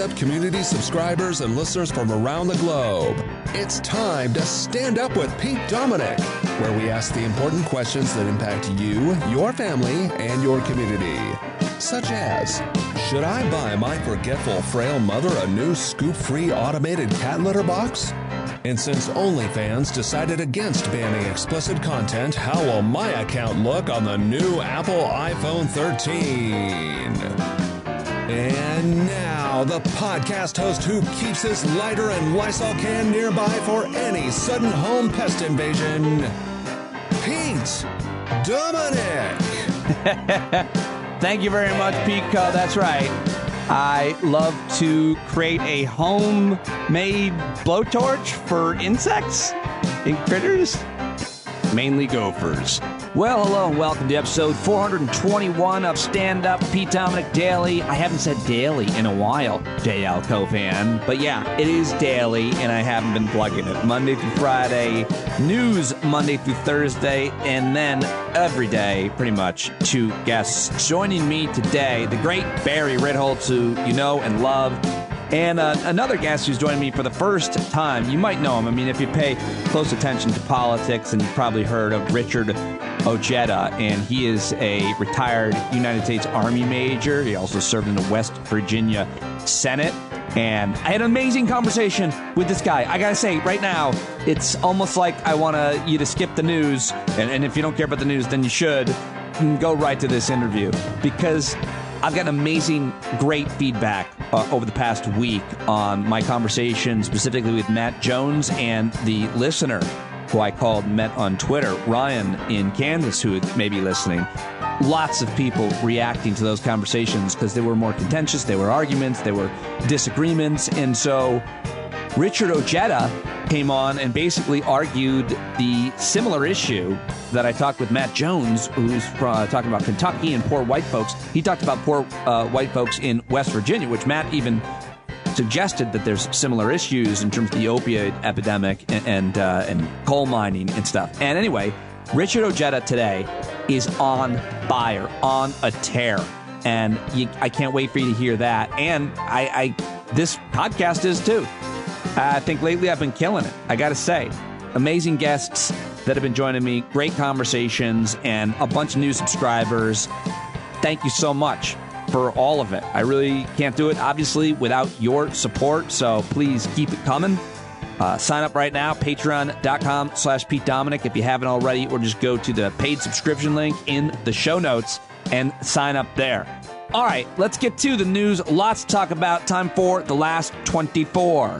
stand-up community subscribers and listeners from around the globe. It's time to Stand Up with Pete Dominic, where we ask the important questions that impact you, your family, and your community. Such as, should I buy my forgetful, frail mother a new scoop-free automated cat litter box? And since OnlyFans decided against banning explicit content, how will my account look on the new Apple iPhone 13? And now, the podcast host who keeps his lighter and Lysol can nearby for any sudden home pest invasion, Pete Dominic. Thank you very much, Pico. That's right. I love to create a homemade blowtorch for insects and critters, mainly gophers. Well, hello and welcome to episode 421 of Stand Up Pete Dominic Daily. I haven't said daily in a while, JL Co-fan, but yeah, it is daily, and I haven't been plugging it. Monday through Friday, news Monday through Thursday, and then every day, pretty much, two guests. Joining me today, the great Barry Ritholtz, who you know and love, and another guest who's joining me for the first time. You might know him. I mean, if you pay close attention to politics, and you've probably heard of Richard Ojeda, and he is a retired United States Army major. He also served in the West Virginia Senate. And I had an amazing conversation with this guy. I gotta say, right now, it's almost like I want you to skip the news. And if you don't care about the news, then you should go right to this interview, because I've gotten amazing, great feedback over the past week on my conversation, specifically with Matt Jones and the listener who I met on Twitter, Ryan in Kansas, who may be listening. Lots of people reacting to those conversations because they were more contentious, there were arguments, there were disagreements, and so Richard Ojeda came on and basically argued the similar issue that I talked with Matt Jones, who's talking about Kentucky and poor white folks. He talked about poor white folks in West Virginia, which Matt even suggested that there's similar issues in terms of the opioid epidemic and coal mining and stuff. And anyway, Richard Ojeda today is on fire, on a tear. And I can't wait for you to hear that. And this podcast is too. I think lately I've been killing it. I got to say, amazing guests that have been joining me, great conversations, and a bunch of new subscribers. Thank you so much for all of it. I really can't do it, obviously, without your support, so please keep it coming. Sign up right now, patreon.com/Pete Dominic if you haven't already, or just go to the paid subscription link in the show notes and sign up there. All right, let's get to the news. Lots to talk about. Time for the last 24.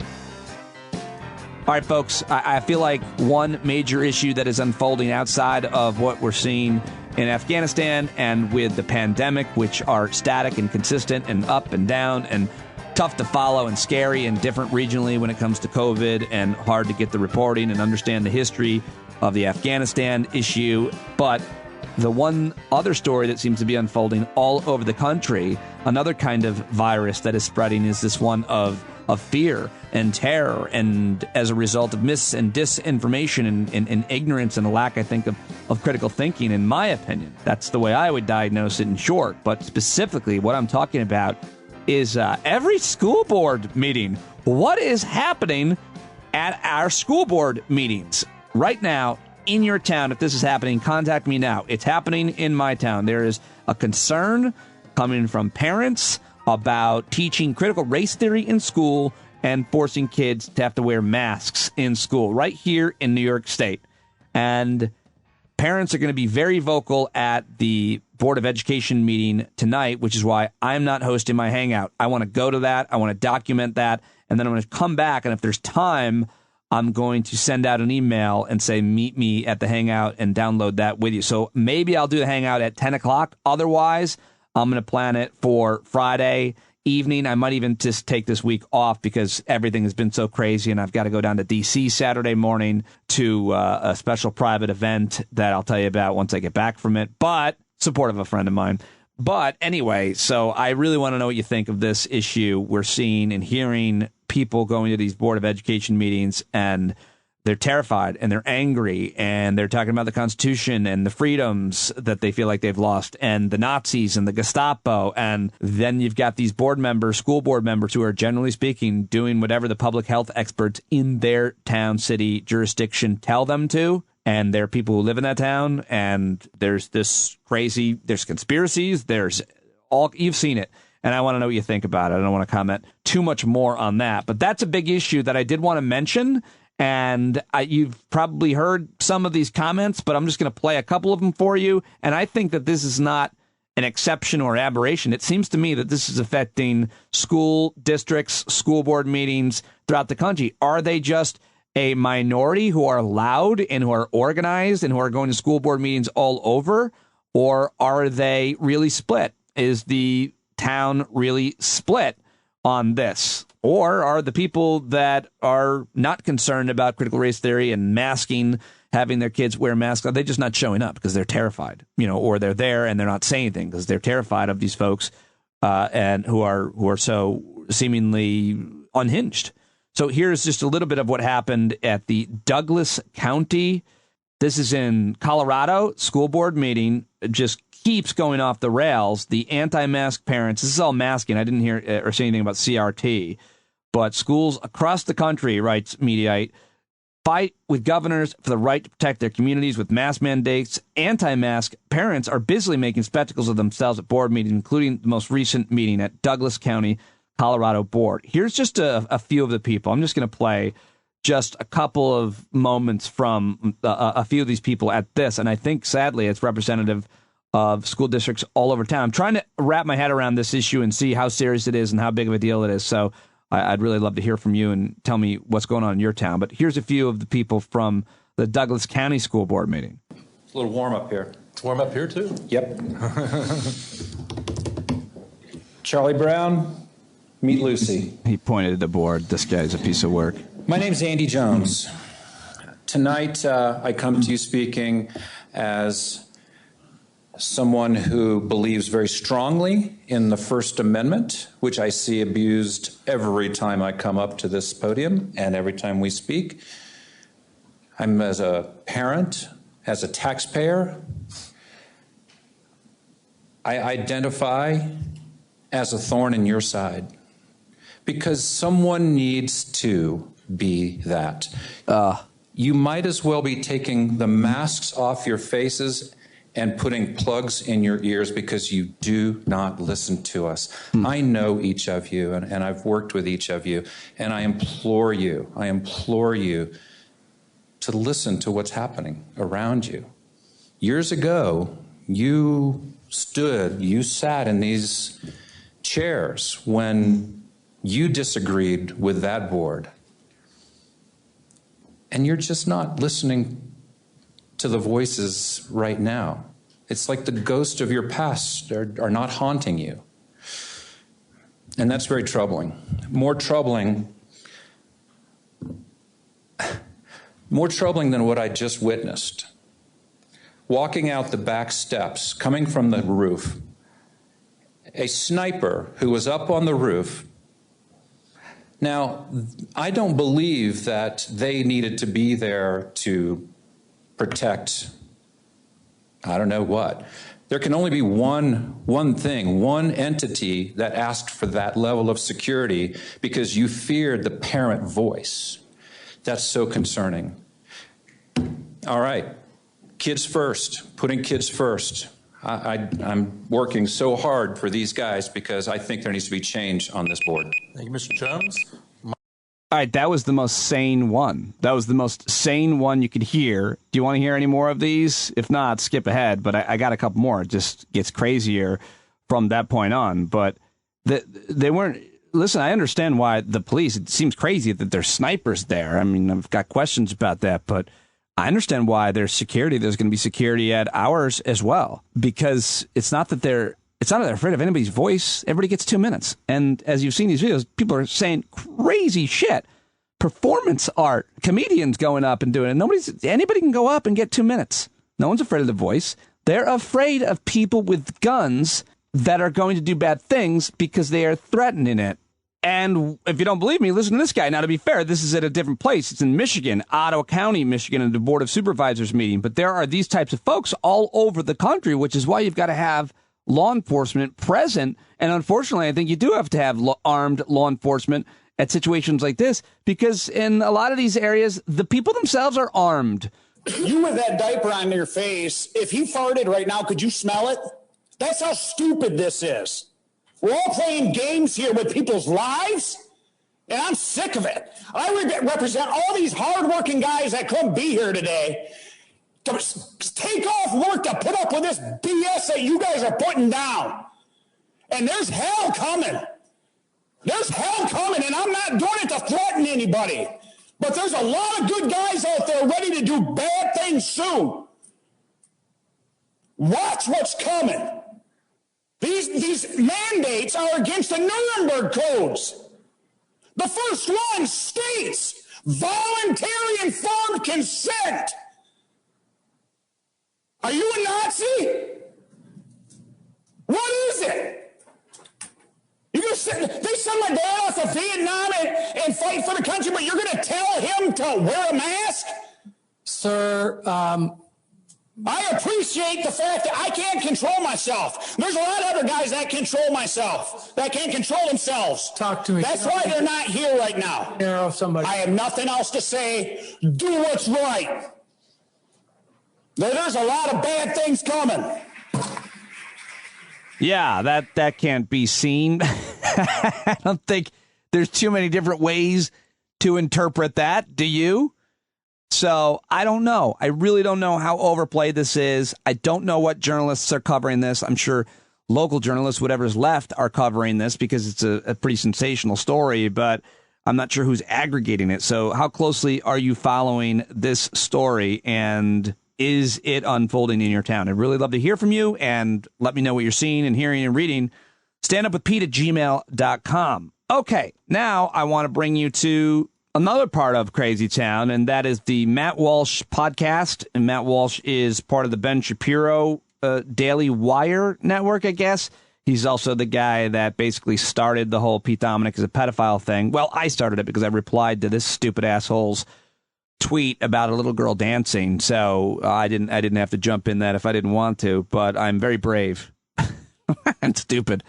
All right, folks, I feel like one major issue that is unfolding outside of what we're seeing in Afghanistan and with the pandemic, which are static and consistent and up and down and tough to follow and scary and different regionally when it comes to COVID, and hard to get the reporting and understand the history of the Afghanistan issue. But the one other story that seems to be unfolding all over the country, another kind of virus that is spreading, is this one of fear and terror, and as a result of mis and disinformation and ignorance and a lack, I think, of critical thinking, in my opinion. That's the way I would diagnose it in short. But specifically, what I'm talking about is every school board meeting. What is happening at our school board meetings right now in your town? If this is happening, contact me now. It's happening in my town. There is a concern coming from parents about teaching critical race theory in school and forcing kids to have to wear masks in school right here in New York State. And parents are going to be very vocal at the Board of Education meeting tonight, which is why I'm not hosting my hangout. I want to go to that. I want to document that. And then I'm going to come back. And if there's time, I'm going to send out an email and say, meet me at the hangout, and download that with you. So maybe I'll do the hangout at 10 o'clock. Otherwise, I'm going to plan it for Friday evening. I might even just take this week off because everything has been so crazy, and I've got to go down to D.C. Saturday morning to a special private event that I'll tell you about once I get back from it, but supportive of a friend of mine. But anyway, so I really want to know what you think of this issue. We're seeing and hearing people going to these Board of Education meetings and they're terrified and they're angry and they're talking about the Constitution and the freedoms that they feel like they've lost and the Nazis and the Gestapo. And then you've got these board members, school board members, who are generally speaking doing whatever the public health experts in their town, city, jurisdiction tell them to. And there are people who live in that town, and there's there's conspiracies, there's all, you've seen it. And I want to know what you think about it. I don't want to comment too much more on that. But that's a big issue that I did want to mention. And you've probably heard some of these comments, but I'm just going to play a couple of them for you. And I think that this is not an exception or aberration. It seems to me that this is affecting school districts, school board meetings throughout the country. Are they just a minority who are loud and who are organized and who are going to school board meetings all over? Or are they really split? Is the town really split on this? Or are the people that are not concerned about critical race theory and masking, having their kids wear masks, are they just not showing up because they're terrified, or they're there and they're not saying anything because they're terrified of these folks and who are so seemingly unhinged? So here's just a little bit of what happened at the Douglas County. This is in Colorado. School board meeting just keeps going off the rails. The anti-mask parents, this is all masking. I didn't hear or say anything about CRT. But schools across the country, writes Mediaite, fight with governors for the right to protect their communities with mask mandates. Anti-mask parents are busily making spectacles of themselves at board meetings, including the most recent meeting at Douglas County, Colorado board. Here's just a few of the people. I'm just going to play just a couple of moments from a few of these people at this. And I think, sadly, it's representative of school districts all over town. I'm trying to wrap my head around this issue and see how serious it is and how big of a deal it is. So I'd really love to hear from you and tell me what's going on in your town. But here's a few of the people from the Douglas County School Board meeting. It's a little warm up here. It's warm up here, too? Yep. Charlie Brown, meet Lucy. He pointed at the board. This guy's a piece of work. My name's Andy Jones. Tonight, I come to you speaking as someone who believes very strongly in the First Amendment, which I see abused every time I come up to this podium and every time we speak. I'm as a parent, as a taxpayer, I identify as a thorn in your side because someone needs to be that. You might as well be taking the masks off your faces and putting plugs in your ears because you do not listen to us. I know each of you, and I've worked with each of you, and I implore you to listen to what's happening around you. Years ago, you sat in these chairs when you disagreed with that board, and you're just not listening to the voices right now. It's like the ghosts of your past are not haunting you. And that's very troubling. More troubling than what I just witnessed. Walking out the back steps, coming from the roof, a sniper who was up on the roof. Now, I don't believe that they needed to be there to protect, I don't know what. There can only be one thing, one entity that asked for that level of security because you feared the parent voice. That's so concerning. All right, kids first, putting kids first. I'm working so hard for these guys because I think there needs to be change on this board. Thank you, Mr. Jones. All right, that was the most sane one. That was the most sane one you could hear. Do you want to hear any more of these? If not, skip ahead. But I got a couple more. It just gets crazier from that point on. But they weren't. Listen, I understand why the police. It seems crazy that there's snipers there. I mean, I've got questions about that, but I understand why there's security. There's going to be security at ours as well, because it's not that they're afraid of anybody's voice. Everybody gets 2 minutes. And as you've seen these videos, people are saying crazy shit. Performance art, comedians going up and doing it. Anybody can go up and get 2 minutes. No one's afraid of the voice. They're afraid of people with guns that are going to do bad things because they are threatening it. And if you don't believe me, listen to this guy. Now, to be fair, this is at a different place. It's in Michigan, Ottawa County, Michigan, at the Board of Supervisors meeting. But there are these types of folks all over the country, which is why you've got to have law enforcement present. And unfortunately, I think you do have to have armed law enforcement at situations like this, because in a lot of these areas, the people themselves are armed. You with that diaper on your face, if he farted right now, could you smell it? That's how stupid this is. We're all playing games here with people's lives, and I'm sick of it. I represent all these hardworking guys that couldn't be here today to take off work to put up with this BS that you guys are putting down. And there's hell coming. There's hell coming, and I'm not doing it to threaten anybody. But there's a lot of good guys out there ready to do bad things soon. Watch what's coming. These mandates are against the Nuremberg codes. The first one states voluntary informed consent. Are you a Nazi? What is it? They sent my dad off to Vietnam and fight for the country, but you're going to tell him to wear a mask? Sir, I appreciate the fact that I can't control myself. There's a lot of other guys that control that can't control themselves. Talk to me. That's why they're not here right now. Arrow somebody. I have nothing else to say. Do what's right. There's a lot of bad things coming. Yeah, that can't be seen. I don't think there's too many different ways to interpret that. Do you? So I don't know. I really don't know how overplayed this is. I don't know what journalists are covering this. I'm sure local journalists, whatever's left, are covering this because it's a pretty sensational story, but I'm not sure who's aggregating it. So how closely are you following this story, and is it unfolding in your town? I'd really love to hear from you, and let me know what you're seeing and hearing and reading. standupwithpete@gmail.com. Okay, now I want to bring you to another part of Crazy Town, and that is the Matt Walsh podcast. And Matt Walsh is part of the Ben Shapiro Daily Wire network, I guess. He's also the guy that basically started the whole Pete Dominick is a pedophile thing. Well, I started it because I replied to this stupid asshole's tweet about a little girl dancing. So I didn't have to jump in that if I didn't want to, but I'm very brave and stupid.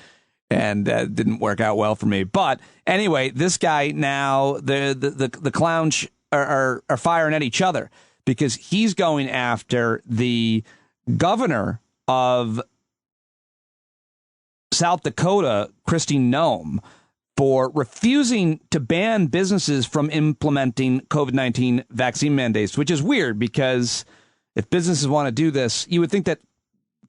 And didn't work out well for me. But anyway, this guy now, the clowns are firing at each other because he's going after the governor of South Dakota, Kristi Noem, for refusing to ban businesses from implementing COVID-19 vaccine mandates, which is weird because if businesses want to do this, you would think that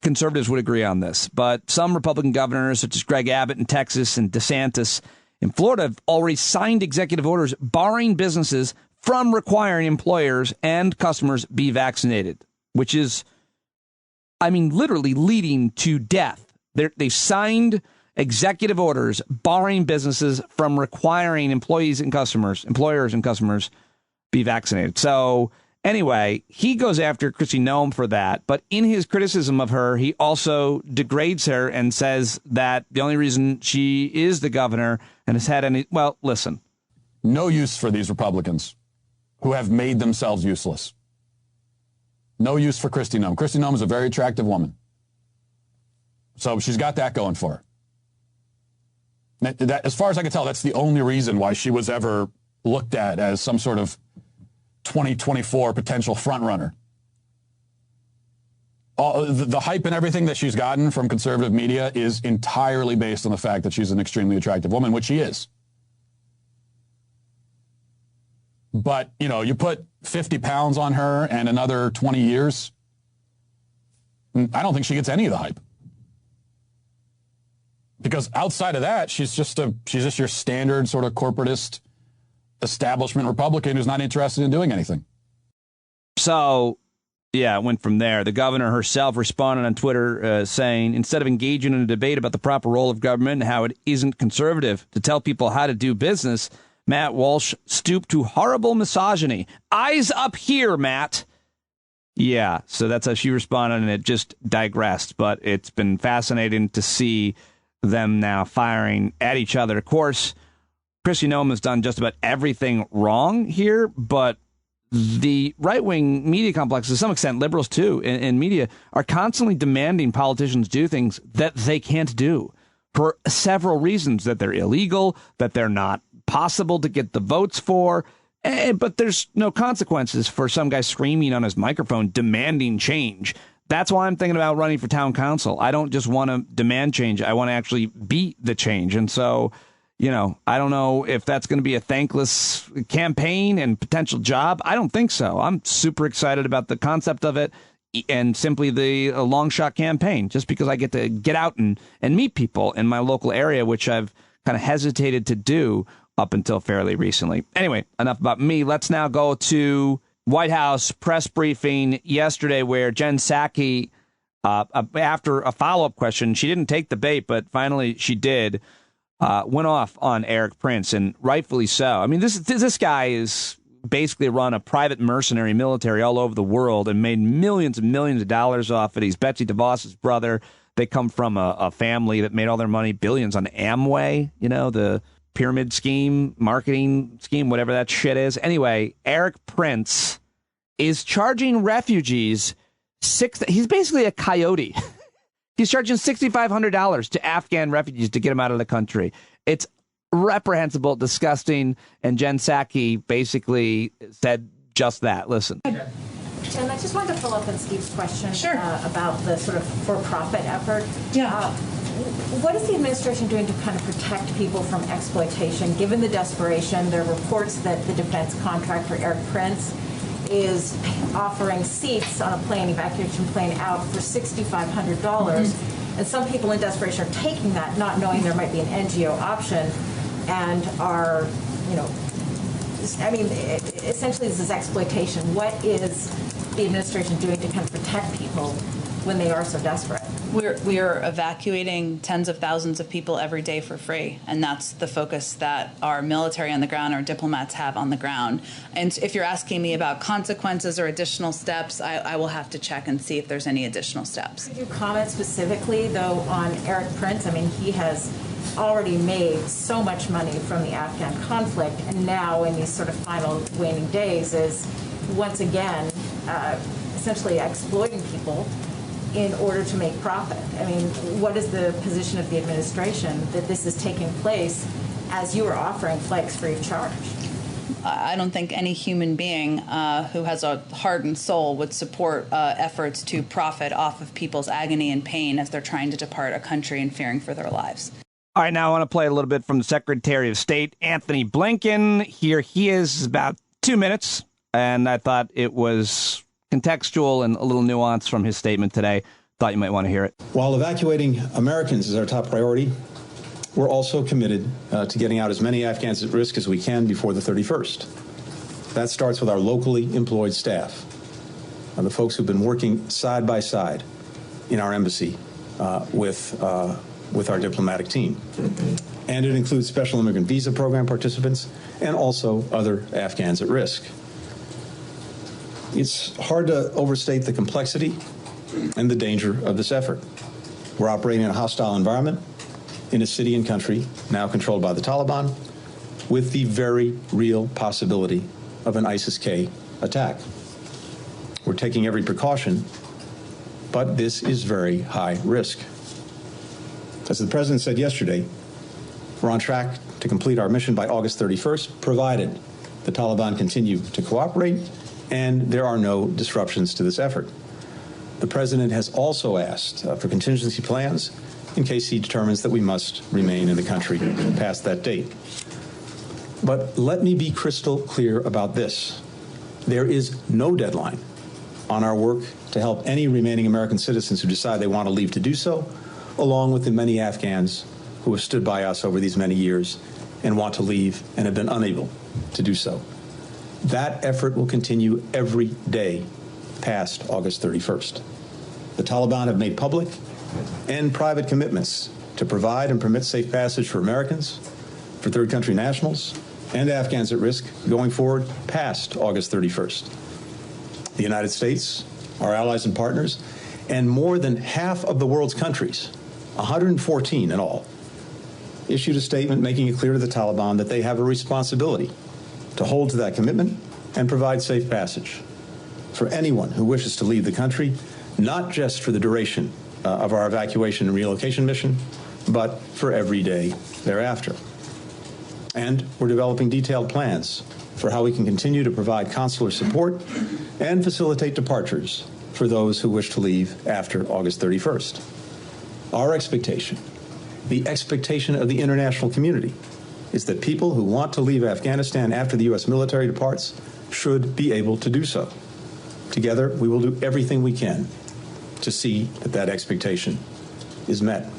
conservatives would agree on this, but some Republican governors, such as Greg Abbott in Texas and DeSantis in Florida, have already signed executive orders barring businesses from requiring employers and customers be vaccinated, which is, I mean, literally leading to death. They've signed executive orders barring businesses from requiring employers and customers be vaccinated. So anyway, he goes after Kristi Noem for that, but in his criticism of her, he also degrades her and says that the only reason she is the governor and has had any, well, listen. No use for these Republicans who have made themselves useless. No use for Kristi Noem. Kristi Noem is a very attractive woman. So she's got that going for her. That, as far as I can tell, that's the only reason why she was ever looked at as some sort of 2024 potential frontrunner. The hype and everything that she's gotten from conservative media is entirely based on the fact that she's an extremely attractive woman, which she is. But, you know, you put 50 pounds on her and another 20 years, I don't think she gets any of the hype. Because outside of that, she's just your standard sort of corporatist establishment Republican who's not interested in doing anything. So, yeah, it went from there. The governor herself responded on Twitter saying, instead of engaging in a debate about the proper role of government and how it isn't conservative to tell people how to do business, Matt Walsh stooped to horrible misogyny. Eyes up here, Matt. Yeah, so that's how she responded, and it just digressed. But it's been fascinating to see them now firing at each other. Of course, Krispy Kreme has done just about everything wrong here, but the right-wing media complex, to some extent liberals too, in media, are constantly demanding politicians do things that they can't do for several reasons, that they're illegal, that they're not possible to get the votes for, but there's no consequences for some guy screaming on his microphone demanding change. That's why I'm thinking about running for town council. I don't just want to demand change. I want to actually be the change. And so, I don't know if that's going to be a thankless campaign and potential job. I don't think so. I'm super excited about the concept of it and simply the long shot campaign, just because I get to get out and meet people in my local area, which I've kind of hesitated to do up until fairly recently. Anyway, enough about me. Let's now go to White House press briefing yesterday, where Jen Psaki, after a follow-up question, she didn't take the bait, but finally she did, went off on Erik Prince, and rightfully so. I mean, this guy is basically run a private mercenary military all over the world and made millions and millions of dollars off it. He's Betsy DeVos's brother. They come from a family that made all their money, billions, on Amway, the pyramid scheme, marketing scheme, whatever that shit is. Anyway, Erik Prince is charging refugees he's basically a coyote. He's charging $6,500 to Afghan refugees to get them out of the country. It's reprehensible, disgusting, and Jen Psaki basically said just that. Listen. Jen, I just wanted to follow up on Steve's question about the sort of for-profit effort. Yeah. What is the administration doing to kind of protect people from exploitation? Given the desperation, there are reports that the defense contractor, Erik Prince, is offering seats on a plane, evacuation plane, out for $6,500. Mm-hmm. And some people in desperation are taking that, not knowing there might be an NGO option, and are, essentially this is exploitation. What is the administration doing to kind of protect people when they are so desperate? We are evacuating tens of thousands of people every day for free, and that's the focus that our military on the ground, our diplomats have on the ground. And if you're asking me about consequences or additional steps, I will have to check and see if there's any additional steps. Could you comment specifically, though, on Erik Prince? I mean, he has already made so much money from the Afghan conflict, and now in these sort of final waning days is once again essentially exploiting people in order to make profit. I mean, what is the position of the administration that this is taking place as you are offering flights free of charge? I don't think any human being who has a heart and soul would support efforts to profit off of people's agony and pain as they're trying to depart a country and fearing for their lives. All right, now I want to play a little bit from the Secretary of State, Anthony Blinken. Here he is, about 2 minutes, and I thought it was contextual and a little nuance from his statement today. Thought you might want to hear it. While evacuating Americans is our top priority, we're also committed to getting out as many Afghans at risk as we can before the 31st. That starts with our locally employed staff, the folks who've been working side by side in our embassy with our diplomatic team. And it includes special immigrant visa program participants and also other Afghans at risk. It's hard to overstate the complexity and the danger of this effort. We're operating in a hostile environment in a city and country now controlled by the Taliban, with the very real possibility of an ISIS-K attack. We're taking every precaution, but this is very high risk. As the President said yesterday, we're on track to complete our mission by August 31st, provided the Taliban continue to cooperate and there are no disruptions to this effort. The President has also asked for contingency plans in case he determines that we must remain in the country past that date. But let me be crystal clear about this. There is no deadline on our work to help any remaining American citizens who decide they want to leave to do so, along with the many Afghans who have stood by us over these many years and want to leave and have been unable to do so. That effort will continue every day past August 31st. The Taliban have made public and private commitments to provide and permit safe passage for Americans, for third country nationals, and Afghans at risk going forward past August 31st. The United States, our allies and partners, and more than half of the world's countries, 114 in all, issued a statement making it clear to the Taliban that they have a responsibility to hold to that commitment and provide safe passage for anyone who wishes to leave the country, not just for the duration of our evacuation and relocation mission, but for every day thereafter. And we're developing detailed plans for how we can continue to provide consular support and facilitate departures for those who wish to leave after August 31st. Our expectation, the expectation of the international community, is that people who want to leave Afghanistan after the U.S. military departs should be able to do so. Together, we will do everything we can to see that that expectation is met.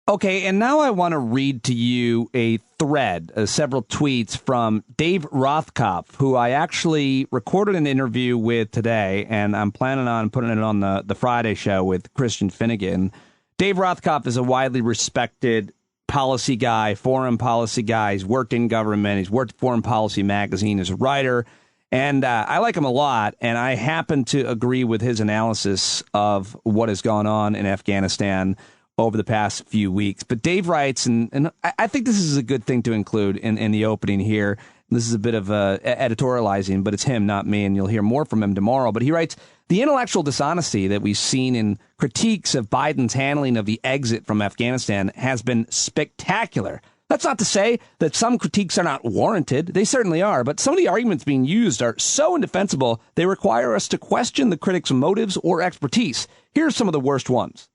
Okay, and now I want to read to you a thread, several tweets from Dave Rothkopf, who I actually recorded an interview with today, and I'm planning on putting it on the Friday show with Christian Finnegan. Dave Rothkopf is a widely respected policy guy, foreign policy guy. He's worked in government. He's worked at Foreign Policy Magazine as a writer, and I like him a lot, and I happen to agree with his analysis of what has gone on in Afghanistan over the past few weeks. But Dave writes, and I think this is a good thing to include in the opening here. This is a bit of editorializing, but it's him, not me, and you'll hear more from him tomorrow. But he writes, the intellectual dishonesty that we've seen in critiques of Biden's handling of the exit from Afghanistan has been spectacular. That's not to say that some critiques are not warranted. They certainly are. But some of the arguments being used are so indefensible, they require us to question the critics' motives or expertise. Here are some of the worst ones.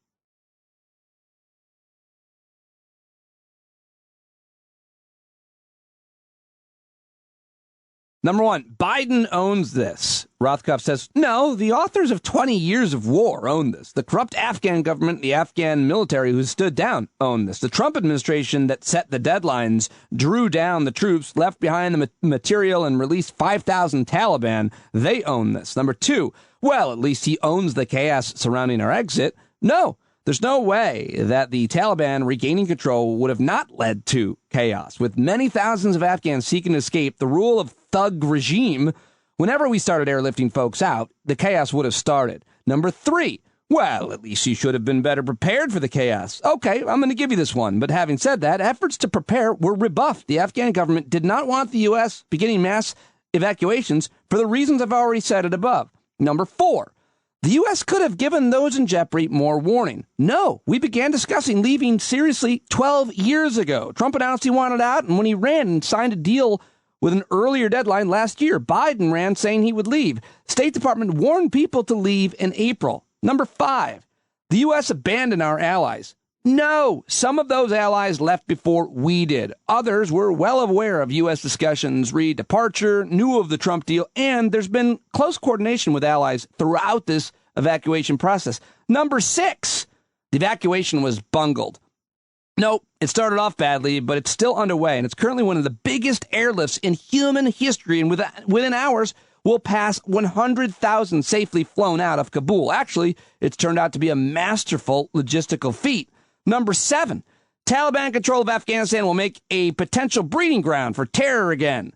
Number one, Biden owns this. Rothkopf says, no, the authors of 20 Years of War own this. The corrupt Afghan government, the Afghan military who stood down own this. The Trump administration that set the deadlines, drew down the troops, left behind the material, and released 5,000 Taliban, they own this. Number two, well, at least he owns the chaos surrounding our exit. No, there's no way that the Taliban regaining control would have not led to chaos. With many thousands of Afghans seeking to escape the rule of thug regime, whenever we started airlifting folks out, the chaos would have started. Number three, well, at least you should have been better prepared for the chaos. Okay, I'm going to give you this one. But having said that, efforts to prepare were rebuffed. The Afghan government did not want the U.S. beginning mass evacuations for the reasons I've already said it above. Number four, the U.S. could have given those in jeopardy more warning. No, we began discussing leaving seriously 12 years ago. Trump announced he wanted out, and when he ran and signed a deal with an earlier deadline last year, Biden ran saying he would leave. State Department warned people to leave in April. Number five, the U.S. abandoned our allies. No, some of those allies left before we did. Others were well aware of U.S. discussions, re-departure, knew of the Trump deal, and there's been close coordination with allies throughout this evacuation process. Number six, the evacuation was bungled. Nope, it started off badly, but it's still underway, and it's currently one of the biggest airlifts in human history, and within hours, we'll pass 100,000 safely flown out of Kabul. Actually, it's turned out to be a masterful logistical feat. Number seven, Taliban control of Afghanistan will make a potential breeding ground for terror again.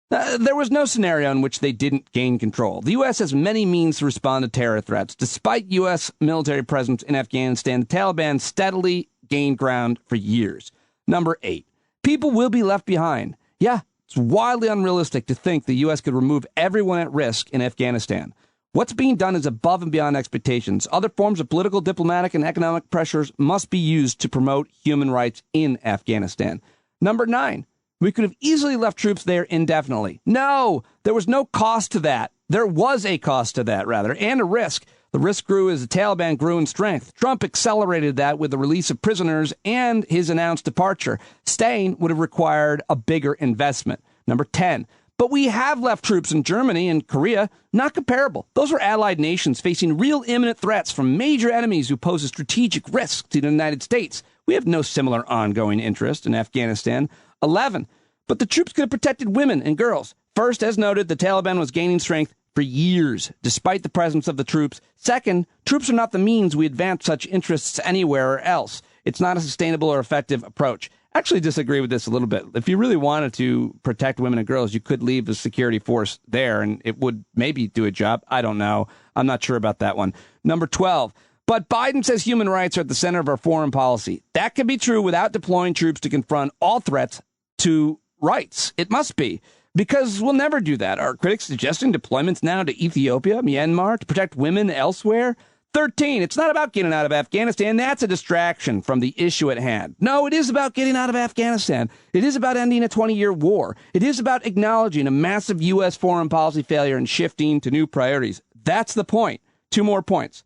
There was no scenario in which they didn't gain control. The U.S. has many means to respond to terror threats. Despite U.S. military presence in Afghanistan, the Taliban steadily gained ground for years. Number eight, people will be left behind. Yeah, it's wildly unrealistic to think the U.S. could remove everyone at risk in Afghanistan. What's being done is above and beyond expectations. Other forms of political, diplomatic, and economic pressures must be used to promote human rights in Afghanistan. Number nine, we could have easily left troops there indefinitely. No, there was no cost to that. There was a cost to that, rather, and a risk. The risk grew as the Taliban grew in strength. Trump accelerated that with the release of prisoners and his announced departure. Staying would have required a bigger investment. Number 10, but we have left troops in Germany and Korea, not comparable. Those are allied nations facing real imminent threats from major enemies who pose a strategic risk to the United States. We have no similar ongoing interest in Afghanistan. 11, but the troops could have protected women and girls. First, as noted, the Taliban was gaining strength for years, despite the presence of the troops. Second, troops are not the means we advance such interests anywhere else. It's not a sustainable or effective approach. I actually disagree with this a little bit. If you really wanted to protect women and girls, you could leave the security force there, and it would maybe do a job. I don't know. I'm not sure about that one. Number 12, But Biden says human rights are at the center of our foreign policy. That can be true without deploying troops to confront all threats to rights. It must be, because we'll never do that. Are critics suggesting deployments now to Ethiopia, Myanmar, to protect women elsewhere? 13, it's not about getting out of Afghanistan. That's a distraction from the issue at hand. No, it is about getting out of Afghanistan. It is about ending a 20-year war. It is about acknowledging a massive U.S. foreign policy failure and shifting to new priorities. That's the point. 2 more points.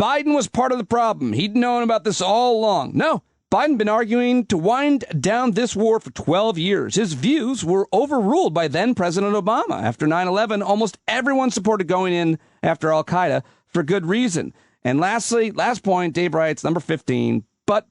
Biden was part of the problem. He'd known about this all along. No, Biden been arguing to wind down this war for 12 years. His views were overruled by then President Obama. After 9/11, almost everyone supported going in after al-Qaeda for good reason. And lastly, last point, Dave writes, number 15, but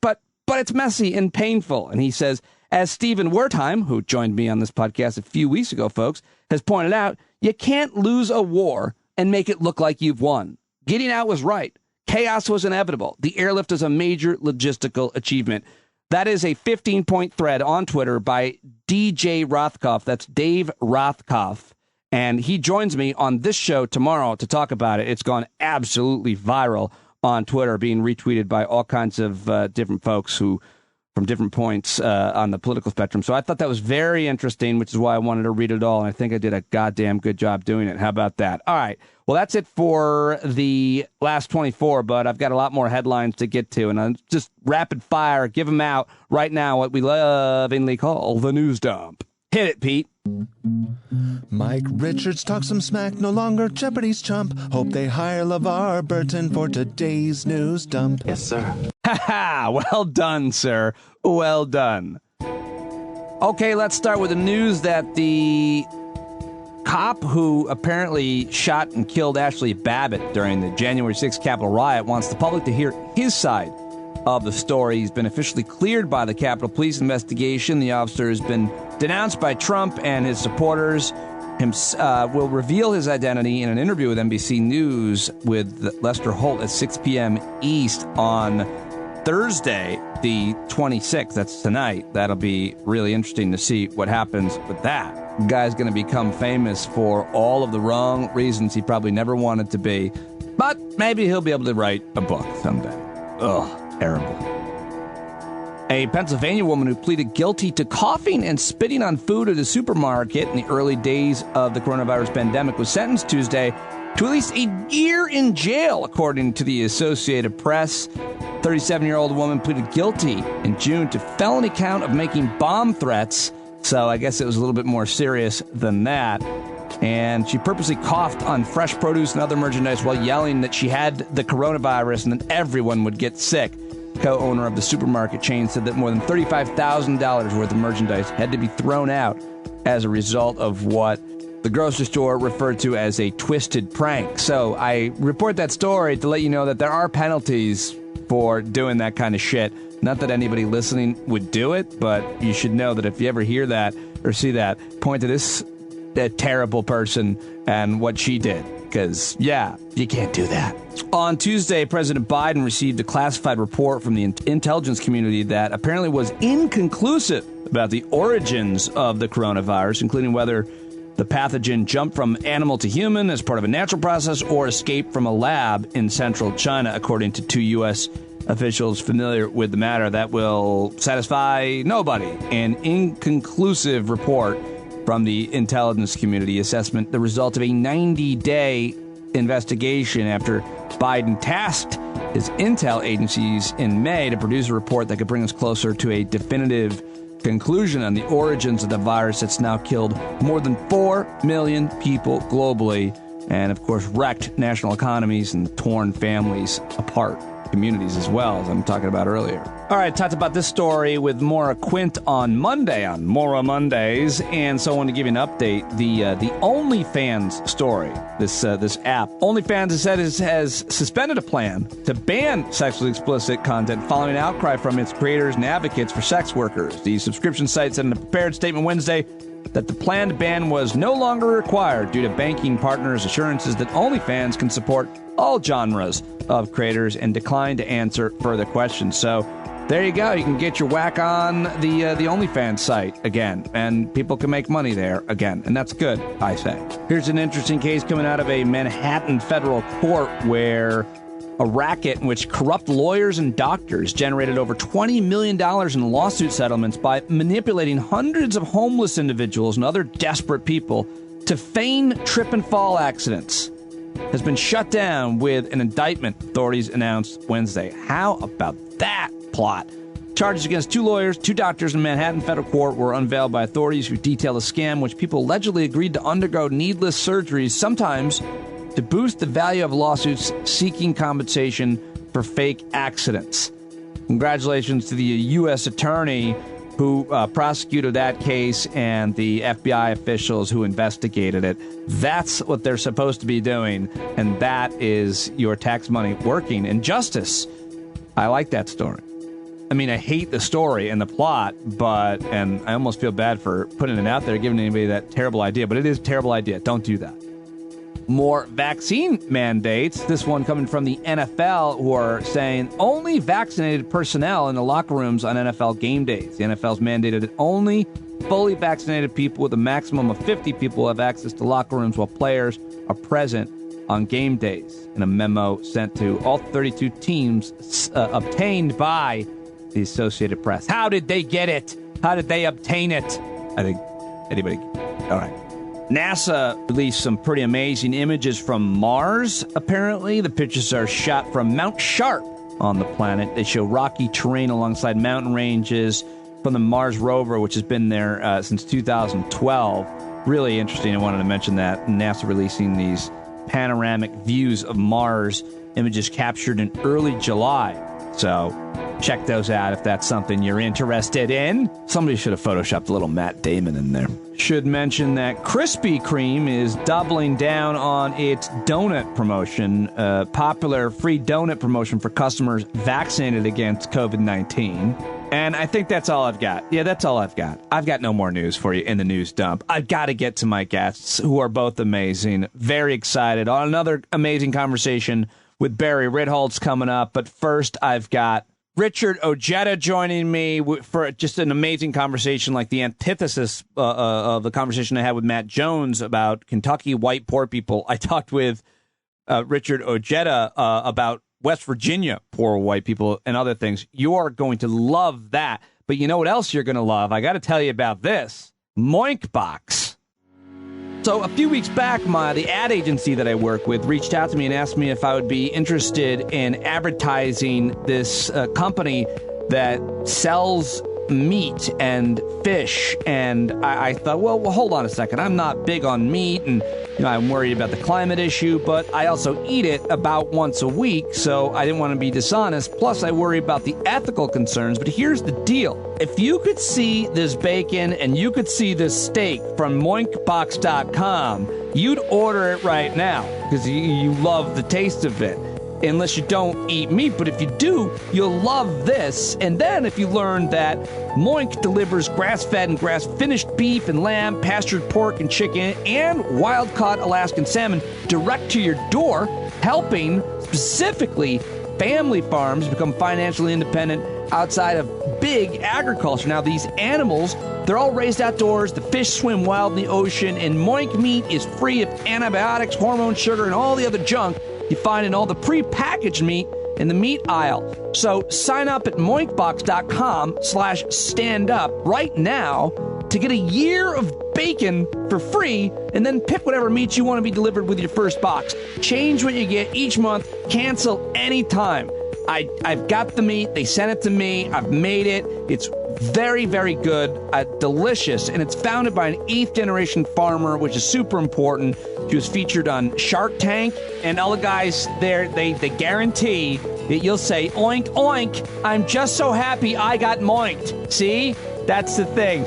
it's messy and painful. And he says, as Stephen Wertheim, who joined me on this podcast a few weeks ago, folks, has pointed out, you can't lose a war and make it look like you've won. Getting out was right. Chaos was inevitable. The airlift is a major logistical achievement. That is a 15-point thread on Twitter by DJ Rothkopf. That's Dave Rothkopf. And he joins me on this show tomorrow to talk about it. It's gone absolutely viral on Twitter, being retweeted by all kinds of different folks who from different points on the political spectrum. So I thought that was very interesting, which is why I wanted to read it all. And I think I did a goddamn good job doing it. How about that? All right. Well, that's it for the last 24, but I've got a lot more headlines to get to. And I'm just rapid fire, give them out right now, what we lovingly call the news dump. Hit it, Pete. Mike Richards talks some smack, no longer Jeopardy's chump. Hope they hire LeVar Burton for today's news dump. Yes, sir. Ha ha! Well done, sir. Well done. Okay, let's start with the news that the cop who apparently shot and killed Ashley Babbitt during the January 6th Capitol riot wants the public to hear his side of the story. He's been officially cleared by the Capitol Police investigation. The officer has been denounced by Trump and his supporters. Will reveal his identity in an interview with NBC News with Lester Holt at 6 p.m. East on Thursday, the 26th. That's tonight. That'll be really interesting to see what happens with that. The guy's going to become famous for all of the wrong reasons he probably never wanted to be. But maybe he'll be able to write a book someday. Ugh, terrible. A Pennsylvania woman who pleaded guilty to coughing and spitting on food at a supermarket in the early days of the coronavirus pandemic was sentenced Tuesday to at least a year in jail, according to the Associated Press. 37-year-old woman pleaded guilty in June to felony count of making bomb threats, so I guess it was a little bit more serious than that. And she purposely coughed on fresh produce and other merchandise while yelling that she had the coronavirus and that everyone would get sick. Co-owner of the supermarket chain said that more than $35,000 worth of merchandise had to be thrown out as a result of what the grocery store referred to as a twisted prank. So I report that story to let you know that there are penalties for doing that kind of shit. Not that anybody listening would do it, but you should know that if you ever hear that or see that, point to this terrible person and what she did. Because, yeah, you can't do that. On Tuesday, President Biden received a classified report from the intelligence community that apparently was inconclusive about the origins of the coronavirus, including whether the pathogen jumped from animal to human as part of a natural process or escaped from a lab in central China, according to 2 U.S. officials familiar with the matter. That will satisfy nobody. An inconclusive report from the intelligence community assessment, the result of a 90-day investigation after Biden tasked his intel agencies in May to produce a report that could bring us closer to a definitive conclusion on the origins of the virus that's now killed more than 4 million people globally and, of course, wrecked national economies and torn families apart. Communities as well, as I'm talking about earlier. All right, talked about this story with Maura Quint on Monday, on Maura Mondays, and so I want to give you an update. The OnlyFans story, this app. OnlyFans has suspended a plan to ban sexually explicit content following an outcry from its creators and advocates for sex workers. The subscription site said in a prepared statement Wednesday that the planned ban was no longer required due to banking partners' assurances that OnlyFans can support all genres of creators and declined to answer further questions. So there you go. You can get your whack on the OnlyFans site again, and people can make money there again, and that's good, I say. Here's an interesting case coming out of a Manhattan federal court where a racket in which corrupt lawyers and doctors generated over $20 million in lawsuit settlements by manipulating hundreds of homeless individuals and other desperate people to feign trip and fall accidents, has been shut down with an indictment, authorities announced Wednesday. How about that plot? Charges against 2 lawyers, 2 doctors in Manhattan federal court were unveiled by authorities who detailed a scam in which people allegedly agreed to undergo needless surgeries, sometimes to boost the value of lawsuits seeking compensation for fake accidents. Congratulations to the U.S. attorney who prosecuted that case and the FBI officials who investigated it. That's what they're supposed to be doing, and that is your tax money working in justice. I like that story. I mean, I hate the story and the plot, and I almost feel bad for putting it out there, giving anybody that terrible idea, but it is a terrible idea. Don't do that. More vaccine mandates. This one coming from the NFL, who are saying only vaccinated personnel in the locker rooms on NFL game days. The NFL's mandated that only fully vaccinated people with a maximum of 50 people have access to locker rooms while players are present on game days. In a memo sent to all 32 teams obtained by the Associated Press. How did they get it? How did they obtain it? I think anybody. All right. NASA released some pretty amazing images from Mars, apparently. The pictures are shot from Mount Sharp on the planet. They show rocky terrain alongside mountain ranges from the Mars rover, which has been there since 2012. Really interesting. I wanted to mention that. NASA releasing these panoramic views of Mars, images captured in early July. So check those out if that's something you're interested in. Somebody should have photoshopped a little Matt Damon in there. Should mention that Krispy Kreme is doubling down on its donut promotion, popular free donut promotion for customers vaccinated against COVID-19. And I think that's all I've got. Yeah, that's all I've got. I've got no more news for you in the news dump. I've got to get to my guests, who are both amazing. Very excited on another amazing conversation with Barry Ritholtz coming up. But first, I've got Richard Ojeda joining me for just an amazing conversation, like the antithesis of the conversation I had with Matt Jones about Kentucky white poor people. I talked with Richard Ojeda about West Virginia poor white people and other things. You are going to love that. But you know what else you're going to love? I got to tell you about this. Moink Box. So a few weeks back, the ad agency that I work with reached out to me and asked me if I would be interested in advertising this company that sells meat and fish. And I thought, well, hold on a second. I'm not big on meat, and I'm worried about the climate issue, but I also eat it about once a week, so I didn't want to be dishonest. Plus, I worry about the ethical concerns. But here's the deal. If you could see this bacon and you could see this steak from moinkbox.com, you'd order it right now because you love the taste of it. Unless you don't eat meat, but if you do, you'll love this. And then if you learn that Moink delivers grass-fed and grass-finished beef and lamb, pastured pork and chicken, and wild-caught Alaskan salmon direct to your door, helping specifically family farms become financially independent outside of big agriculture. Now, these animals, they're all raised outdoors. The fish swim wild in the ocean, and Moink meat is free of antibiotics, hormone sugar, and all the other junk you find in all the pre-packaged meat in the meat aisle. So sign up at moinkbox.com/standup right now to get a year of bacon for free, and then pick whatever meats you want to be delivered with your first box. Change what you get each month. Cancel anytime. I've got the meat. They sent it to me. I've made it. It's very, very good, delicious, and it's founded by an 8th-generation farmer, which is super important. She was featured on Shark Tank, and all the guys there, they guarantee that you'll say, oink, oink, I'm just so happy I got moinked. See? That's the thing.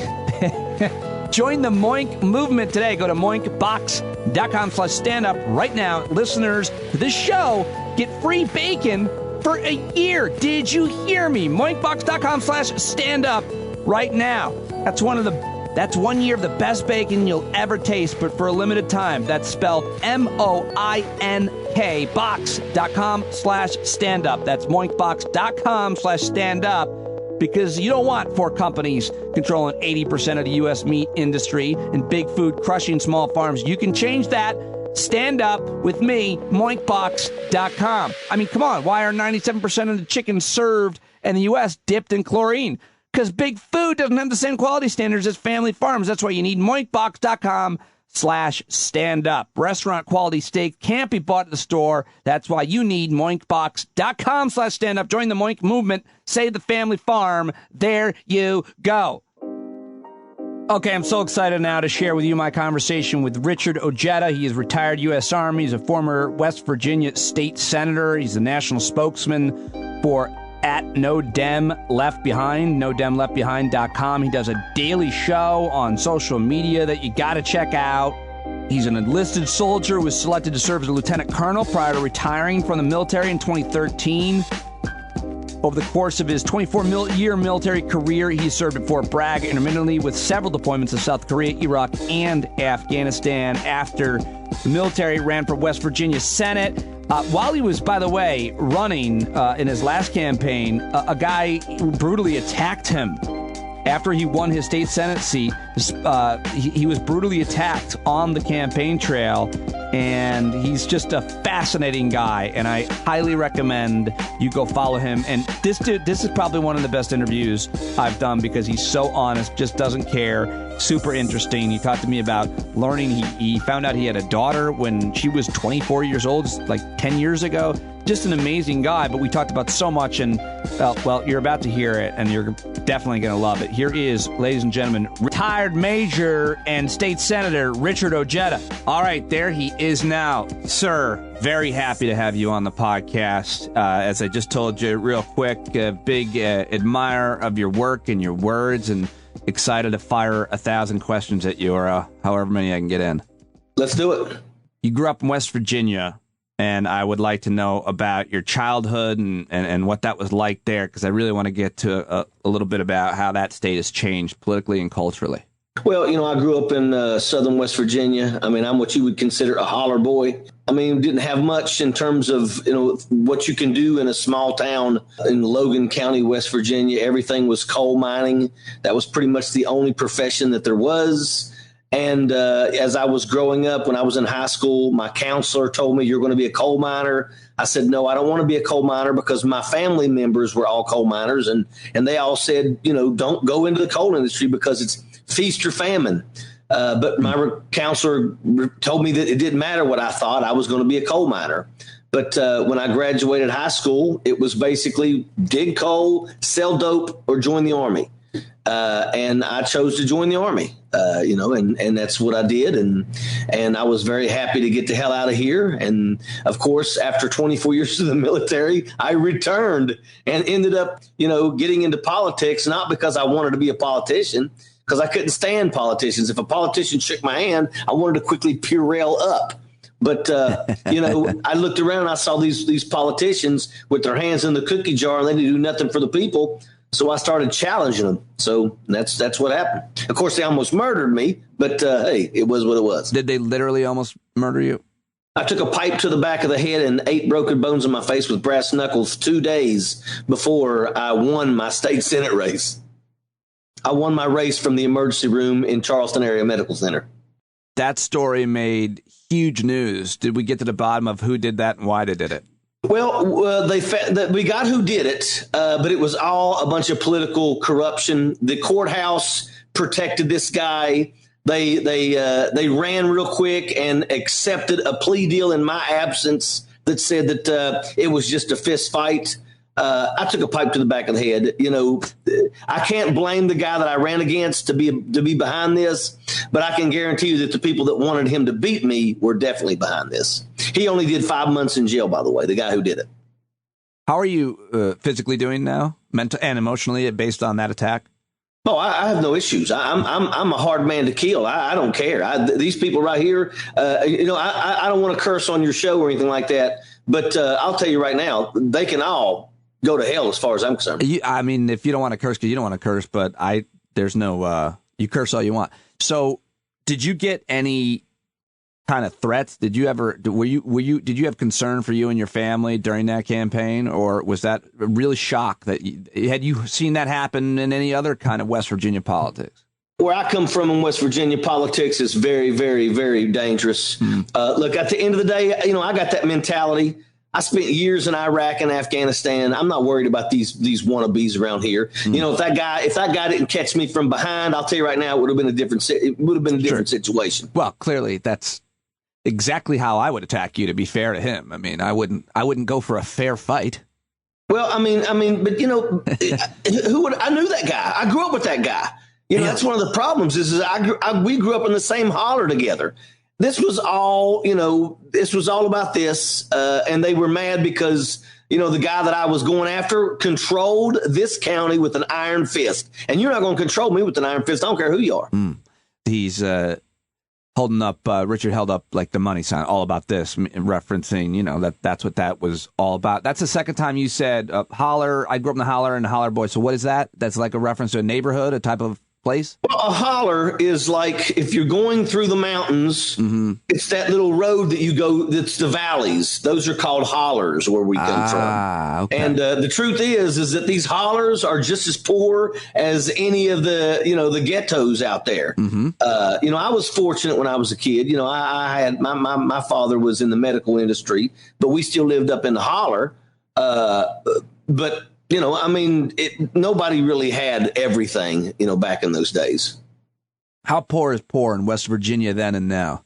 Join the Moink movement today. Go to moinkbox.com/standup right now. Listeners to this show get free bacon for a year. Did you hear me? Moinkbox.com/standup right now. That's 1 year of the best bacon you'll ever taste, but for a limited time. That's spelled MOINK box.com/standup. That's moinkbox.com/standup, because you don't want 4 companies controlling 80% of the U.S. meat industry and big food crushing small farms. You can change that. stand up with me, moinkbox.com. I mean, come on, why are 97% of the chicken served in the U.S. dipped in chlorine? Because Big Food doesn't have the same quality standards as family farms. That's why you need moinkbox.com/stand up. Restaurant quality steak can't be bought at the store. That's why you need moinkbox.com/stand up. Join the Moink movement. Save the family farm. There you go. Okay, I'm so excited now to share with you my conversation with Richard Ojeda. He is retired U.S. Army. He's a former West Virginia state senator. He's the national spokesman for No Dem Left Behind, nodemleftbehind.com. He does a daily show on social media that you got to check out. He's an enlisted soldier who was selected to serve as a lieutenant colonel prior to retiring from the military in 2013. Over the course of his 24-year military career, he served at Fort Bragg intermittently with several deployments to South Korea, Iraq, and Afghanistan. After the military, ran for West Virginia Senate. While he was, by the way, running in his last campaign, a guy brutally attacked him. After he won his state Senate seat, he was brutally attacked on the campaign trail, and he's just a fascinating guy, and I highly recommend you go follow him. And this is probably one of the best interviews I've done because he's so honest, just doesn't care, super interesting. He talked to me about learning. He found out he had a daughter when she was 24 years old, like 10 years ago. Just an amazing guy, but we talked about so much, and, well, you're about to hear it, and you're definitely going to love it. Here is, ladies and gentlemen, retired Major and State Senator Richard Ojeda. All right, there he is now. Sir, very happy to have you on the podcast. As I just told you real quick, big admirer of your work and your words, and excited to fire 1,000 questions at you, or however many I can get in. Let's do it. You grew up in West Virginia. And I would like to know about your childhood and what that was like there, because I really want to get to a little bit about how that state has changed politically and culturally. Well, I grew up in southern West Virginia. I mean, I'm what you would consider a holler boy. I mean, didn't have much in terms of, what you can do in a small town in Logan County, West Virginia. Everything was coal mining. That was pretty much the only profession that there was. And as I was growing up, when I was in high school, my counselor told me, you're going to be a coal miner. I said, no, I don't want to be a coal miner, because my family members were all coal miners. And they all said, don't go into the coal industry because it's feast or famine. But my counselor told me that it didn't matter what I thought. I was going to be a coal miner. But when I graduated high school, it was basically dig coal, sell dope, or join the Army. And I chose to join the Army, and that's what I did. And I was very happy to get the hell out of here. And of course, after 24 years of the military, I returned and ended up, getting into politics, not because I wanted to be a politician, because I couldn't stand politicians. If a politician shook my hand, I wanted to quickly Purell up. But, I looked around and I saw these politicians with their hands in the cookie jar, and they didn't do nothing for the people. So I started challenging them. So that's what happened. Of course, they almost murdered me, but hey, it was what it was. Did they literally almost murder you? I took a pipe to the back of the head and 8 broken bones in my face with brass knuckles 2 days before I won my state Senate race. I won my race from the emergency room in Charleston Area Medical Center. That story made huge news. Did we get to the bottom of who did that and why they did it? Well, we got who did it, but it was all a bunch of political corruption. The courthouse protected this guy. They ran real quick and accepted a plea deal in my absence that said that it was just a fist fight. I took a pipe to the back of the head. I can't blame the guy that I ran against to be behind this, but I can guarantee you that the people that wanted him to beat me were definitely behind this. He only did 5 months in jail, by the way, the guy who did it. How are you physically doing now, mental and emotionally, based on that attack? Oh, I have no issues. I'm a hard man to kill. I don't care. These people right here, I don't want to curse on your show or anything like that, but I'll tell you right now, they can all go to hell as far as I'm concerned. I mean, if you don't want to curse, because you don't want to curse, but there's no, you curse all you want. So did you get any kind of threats? Did you ever, did you have concern for you and your family during that campaign? Or was that a really shock that had you seen that happen in any other kind of West Virginia politics? Where I come from in West Virginia, politics is very, very, very dangerous. Look, at the end of the day, I got that mentality. I spent years in Iraq and Afghanistan. I'm not worried about these wannabes around here. If that guy didn't catch me from behind, I'll tell you right now, it would have been a different situation. Well, clearly that's exactly how I would attack you, to be fair to him. I mean, I wouldn't go for a fair fight. Well, I mean, but I knew that guy. I grew up with that guy. That's one of the problems is we grew up in the same holler together. This was all about this. And they were mad because, the guy that I was going after controlled this county with an iron fist. And you're not going to control me with an iron fist. I don't care who you are. He's holding up, Richard held up like the money sign, all about this, referencing, that's what that was all about. That's the second time you said holler. I grew up in the holler and the holler boy. So what is that? That's like a reference to a neighborhood, a type of place? Well, a holler is like if you're going through the mountains, it's that little road that you go, that's the valleys. Those are called hollers where we come from. Okay. And the truth is that these hollers are just as poor as any of the ghettos out there. I was fortunate when I was a kid. I had my father was in the medical industry, but we still lived up in the holler. But nobody really had everything, back in those days. How poor is poor in West Virginia then and now?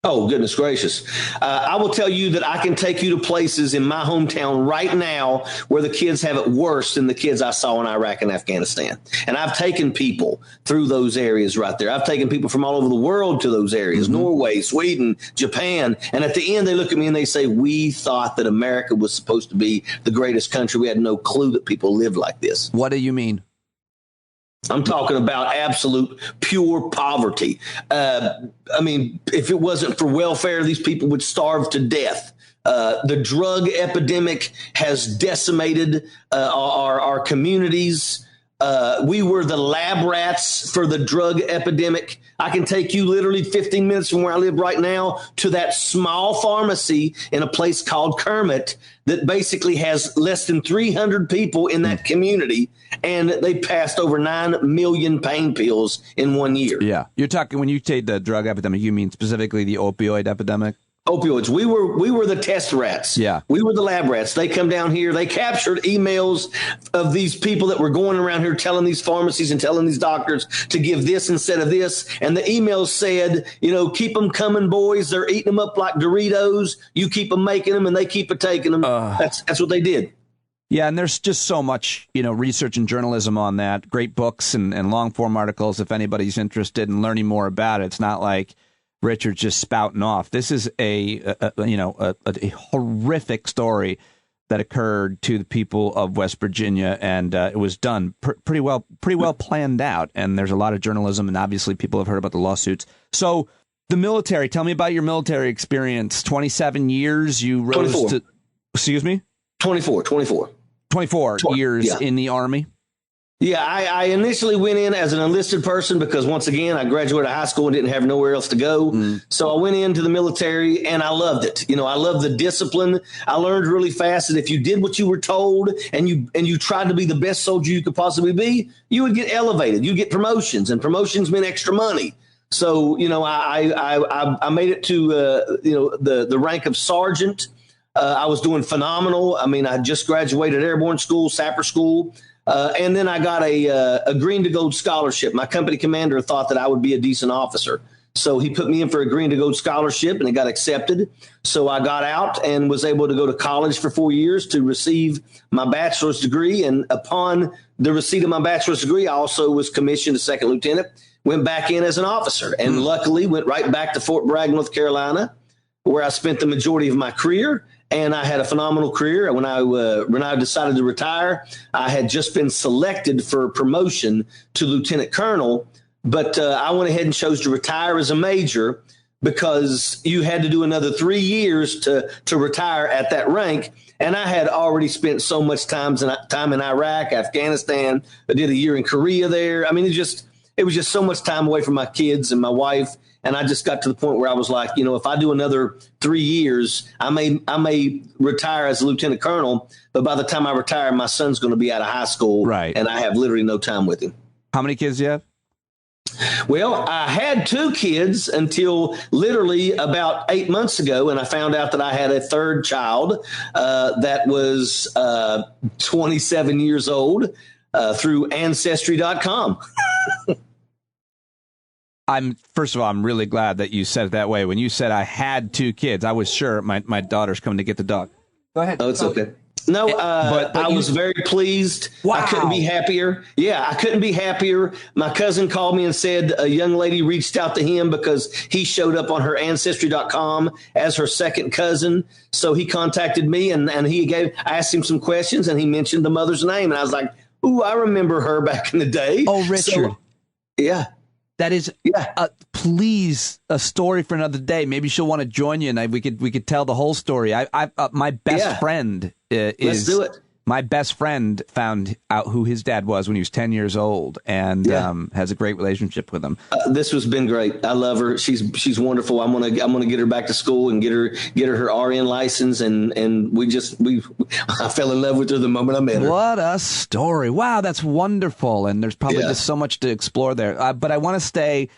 Oh, goodness gracious. I will tell you that I can take you to places in my hometown right now where the kids have it worse than the kids I saw in Iraq and Afghanistan. And I've taken people through those areas right there. I've taken people from all over the world to those areas, Norway, Sweden, Japan. And at the end, they look at me and they say, we thought that America was supposed to be the greatest country. We had no clue that people lived like this. What do you mean? I'm talking about absolute pure poverty. If it wasn't for welfare, these people would starve to death. The drug epidemic has decimated our communities. We were the lab rats for the drug epidemic. I can take you literally 15 minutes from where I live right now to that small pharmacy in a place called Kreme that basically has less than 300 people in that community, and they passed over 9 million pain pills in 1 year. Yeah. You're talking, when you say the drug epidemic, you mean specifically the opioid epidemic? Opioids. We were the test rats. Yeah. We were the lab rats. They come down here. They captured emails of these people that were going around here telling these pharmacies and telling these doctors to give this instead of this. And the emails said, keep them coming, boys. They're eating them up like Doritos. You keep them making them and they keep taking them. That's what they did. Yeah, and there's just so much, research and journalism on that. Great books and long form articles if anybody's interested in learning more about it. It's not like Richard's just spouting off. This is a horrific story that occurred to the people of West Virginia, and it was done pretty well planned out. And there's a lot of journalism, and obviously people have heard about the lawsuits. So the military, tell me about your military experience. 27 years, you rose 24. to, excuse me? 24 years in the Army. Yeah, I initially went in as an enlisted person because, once again, I graduated high school and didn't have nowhere else to go. So I went into the military and I loved it. I love the discipline. I learned really fast that if you did what you were told and you tried to be the best soldier you could possibly be, you would get elevated. You get promotions, and promotions mean extra money. So, I made it to, the rank of sergeant. I was doing phenomenal. I mean, I just graduated airborne school, sapper school. And then I got a green to gold scholarship. My company commander thought that I would be a decent officer. So he put me in for a green to gold scholarship, and it got accepted. So I got out and was able to go to college for 4 years to receive my bachelor's degree. And upon the receipt of my bachelor's degree, I also was commissioned a second lieutenant, went back in as an officer, and luckily went right back to Fort Bragg, North Carolina, where I spent the majority of my career. And I had a phenomenal career. When I decided to retire, I had just been selected for promotion to lieutenant colonel, but I went ahead and chose to retire as a major because you had to do another 3 years to retire at that rank. And I had already spent so much time in Iraq, Afghanistan. I did a year in Korea there. I mean, it was just so much time away from my kids and my wife. And I just got to the point where I was like, if I do another 3 years, I may retire as a lieutenant colonel. But by the time I retire, my son's going to be out of high school. Right. And I have literally no time with him. How many kids do you have? Well, I had 2 kids until literally about 8 months ago, and I found out that I had a third child that was 27 years old through Ancestry.com. First of all, I'm really glad that you said it that way. When you said I had 2 kids, I was sure my daughter's coming to get the dog. Go ahead. Oh, it's okay. No, but I was very pleased. Wow. I couldn't be happier. Yeah, I couldn't be happier. My cousin called me and said a young lady reached out to him because he showed up on her Ancestry.com as her second cousin. So he contacted me and I asked him some questions and he mentioned the mother's name. And I was like, ooh, I remember her back in the day. Oh, Richard. So, yeah. That is, please, a story for another day. Maybe she'll want to join you, and we could tell the whole story. My best friend Let's do it. My best friend found out who his dad was when he was 10 years old, and has a great relationship with him. This has been great. I love her. She's wonderful. I'm gonna get her back to school and get her RN license, and I fell in love with her the moment I met her. What a story! Wow, that's wonderful. And there's probably just so much to explore there. But I want to stay.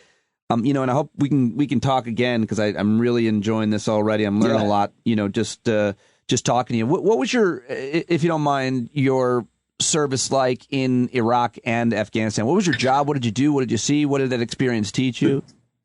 And I hope we can talk again because I'm really enjoying this already. I'm learning a lot. Just talking to you. What was your, if you don't mind, your service like in Iraq and Afghanistan? What was your job? What did you do? What did you see? What did that experience teach you?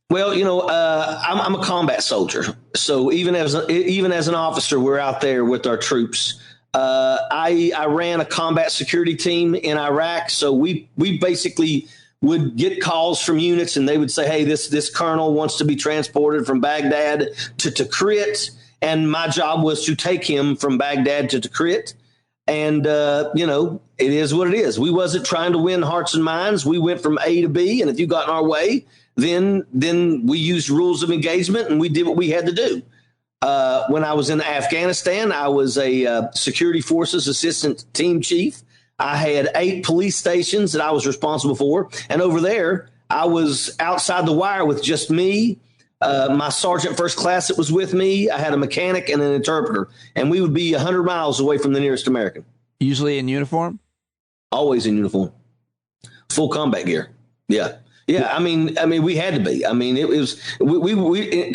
Well, I'm a combat soldier. So even as an officer, we're out there with our troops. I ran a combat security team in Iraq. So we basically would get calls from units and they would say, hey, this colonel wants to be transported from Baghdad to Tikrit. And my job was to take him from Baghdad to Tikrit. And, it is what it is. We wasn't trying to win hearts and minds. We went from A to B. And if you got in our way, then we used rules of engagement and we did what we had to do. When I was in Afghanistan, I was a security forces assistant team chief. I had 8 police stations that I was responsible for. And over there, I was outside the wire with just me. My sergeant first class that was with me, I had a mechanic and an interpreter, and we would be 100 miles away from the nearest American. Usually in uniform? Always in uniform. Full combat gear. Yeah. Yeah. I mean, we had to be. I mean, it was,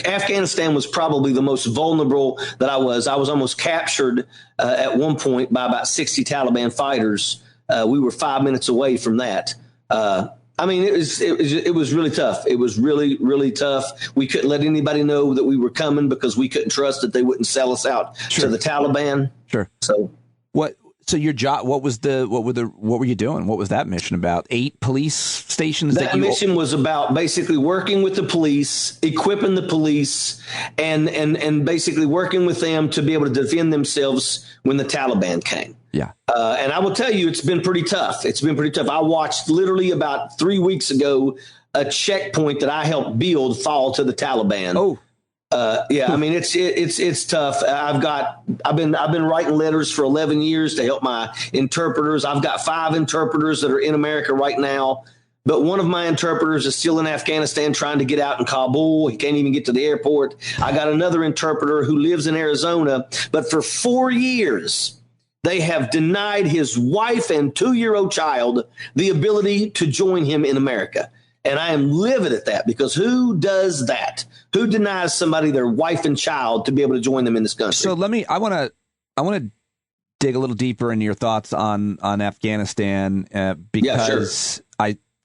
Afghanistan was probably the most vulnerable that I was. I was almost captured at one point by about 60 Taliban fighters. We were 5 minutes away from that. It was really tough. It was really, really tough. We couldn't let anybody know that we were coming because we couldn't trust that they wouldn't sell us out to the Taliban. Sure. So your job, what were you doing? What was that mission about? 8 police stations? That mission was about basically working with the police, equipping the police, and basically working with them to be able to defend themselves when the Taliban came. Yeah. And I will tell you, it's been pretty tough. I watched literally about 3 weeks ago a checkpoint that I helped build fall to the Taliban. Oh. It's tough. I've been writing letters for 11 years to help my interpreters. I've got 5 interpreters that are in America right now, but one of my interpreters is still in Afghanistan trying to get out in Kabul. He can't even get to the airport. I got another interpreter who lives in Arizona, but for 4 years, they have denied his wife and 2-year-old child the ability to join him in America. And I am livid at that because who does that? Who denies somebody their wife and child to be able to join them in this country? So I want to dig a little deeper into your thoughts on Afghanistan because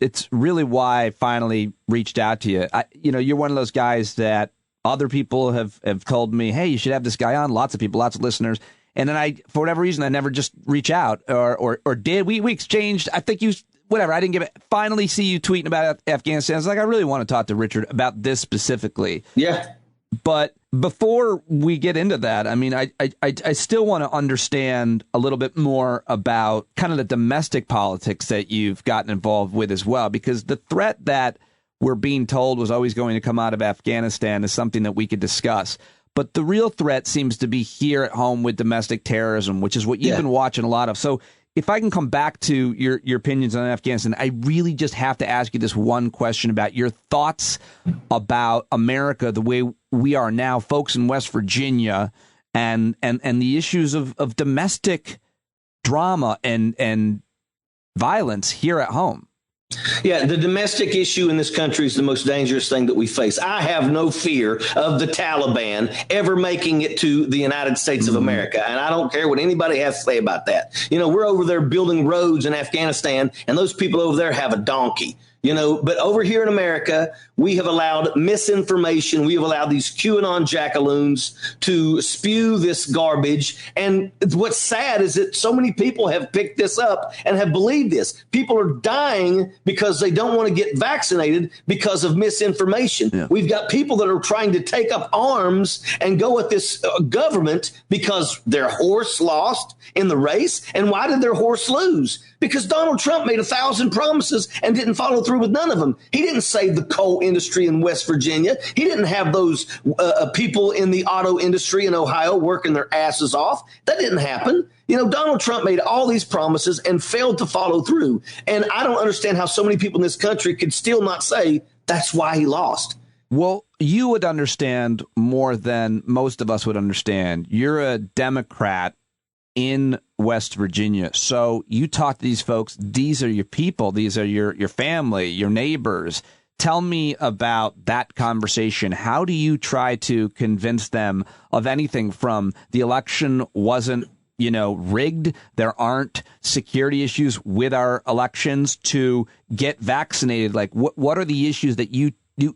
it's really why I finally reached out to you. You're one of those guys that other people have told me, hey, you should have this guy on. Lots of people, lots of listeners. And then for whatever reason, I never just reach out or did. We exchanged. I think whatever. I didn't give it. Finally see you tweeting about Afghanistan. I was like, I really want to talk to Richard about this specifically. Yeah. But before we get into that, I mean, I still want to understand a little bit more about kind of the domestic politics that you've gotten involved with as well, because the threat that we're being told was always going to come out of Afghanistan is something that we could discuss. But the real threat seems to be here at home with domestic terrorism, which is what you've been watching a lot of. So if I can come back to your opinions on Afghanistan, I really just have to ask you this one question about your thoughts about America, the way we are now, folks in West Virginia, and the issues of domestic drama and violence here at home. Yeah, the domestic issue in this country is the most dangerous thing that we face. I have no fear of the Taliban ever making it to the United States of America, and I don't care what anybody has to say about that. You know, we're over there building roads in Afghanistan, and those people over there have a donkey. You know, but over here in America, we have allowed misinformation. We have allowed these QAnon jackaloons to spew this garbage. And what's sad is that so many people have picked this up and have believed this. People are dying because they don't want to get vaccinated because of misinformation. Yeah. We've got people that are trying to take up arms and go at this government because their horse lost in the race. And why did their horse lose? Because Donald Trump made 1,000 promises and didn't follow through with none of them. He didn't save the coal industry in West Virginia. He didn't have those people in the auto industry in Ohio working their asses off. That didn't happen. You know, Donald Trump made all these promises and failed to follow through. And I don't understand how so many people in this country could still not say that's why he lost. Well, you would understand more than most of us would understand. You're a Democrat in West Virginia. So you talk to these folks. These are your people. These are your family, your neighbors. Tell me about that conversation. How do you try to convince them of anything from the election wasn't, rigged, there aren't security issues with our elections, to get vaccinated? Like, what are the issues that you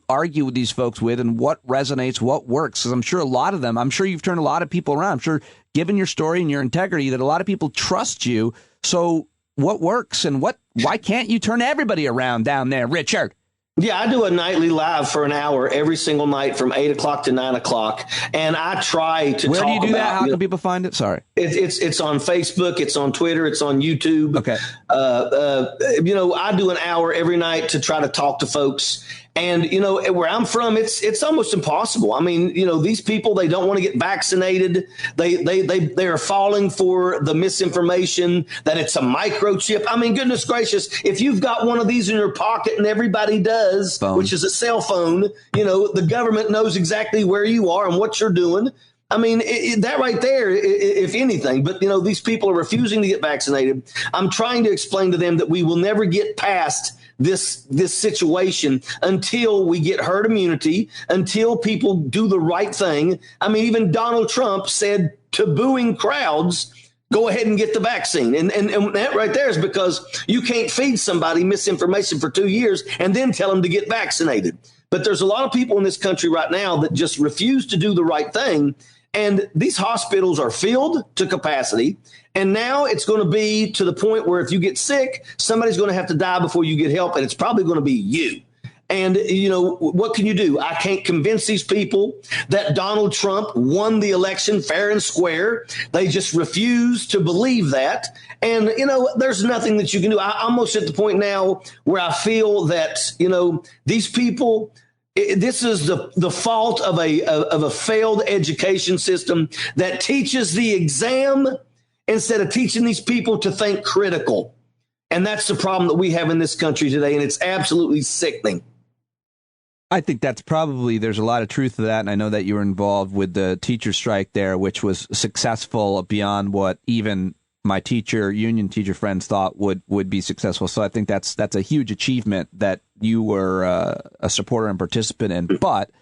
argue with these folks with, and what resonates, what works? Because I'm sure a lot of them, I'm sure you've turned a lot of people around. I'm sure, given your story and your integrity, that a lot of people trust you. So what works, and why can't you turn everybody around down there, Richard? Yeah, I do a nightly live for an hour every single night from 8 o'clock to 9 o'clock. And I try to Where do you do that? How can people find it? Sorry. It's on Facebook. It's on Twitter. It's on YouTube. Okay. I do an hour every night to try to talk to folks. And, where I'm from, it's almost impossible. I mean, these people, they don't want to get vaccinated. They are falling for the misinformation that it's a microchip. I mean, goodness gracious, if you've got one of these in your pocket, and everybody does, which is a cell phone, the government knows exactly where you are and what you're doing. I mean, that right there, if anything. But, these people are refusing to get vaccinated. I'm trying to explain to them that we will never get past this situation until we get herd immunity, until people do the right thing. I mean, even Donald Trump said to booing crowds, go ahead and get the vaccine. And that right there is because you can't feed somebody misinformation for 2 years and then tell them to get vaccinated. But there's a lot of people in this country right now that just refuse to do the right thing. And these hospitals are filled to capacity. And now it's going to be to the point where if you get sick, somebody's going to have to die before you get help. And it's probably going to be you. And, what can you do? I can't convince these people that Donald Trump won the election fair and square. They just refuse to believe that. And, there's nothing that you can do. I'm almost at the point now where I feel that, these people, this is the fault of a failed education system that teaches the exam instead of teaching these people to think critical. And that's the problem that we have in this country today. And it's absolutely sickening. I think there's a lot of truth to that. And I know that you were involved with the teacher strike there, which was successful beyond what even my union teacher friends thought would be successful. So I think that's a huge achievement that you were a supporter and participant in. But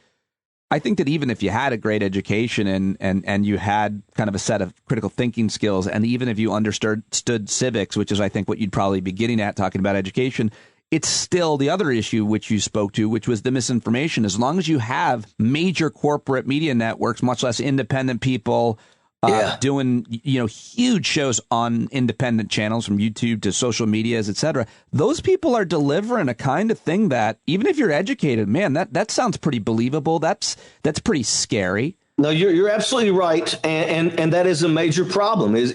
I think that even if you had a great education and you had kind of a set of critical thinking skills, and even if you understood civics, which is, I think, what you'd probably be getting at talking about education, it's still the other issue which you spoke to, which was the misinformation. As long as you have major corporate media networks, much less independent people doing, huge shows on independent channels from YouTube to social medias, etc. Those people are delivering a kind of thing that, even if you're educated, man, that sounds pretty believable. That's pretty scary. No, you're absolutely right, and that is a major problem. Is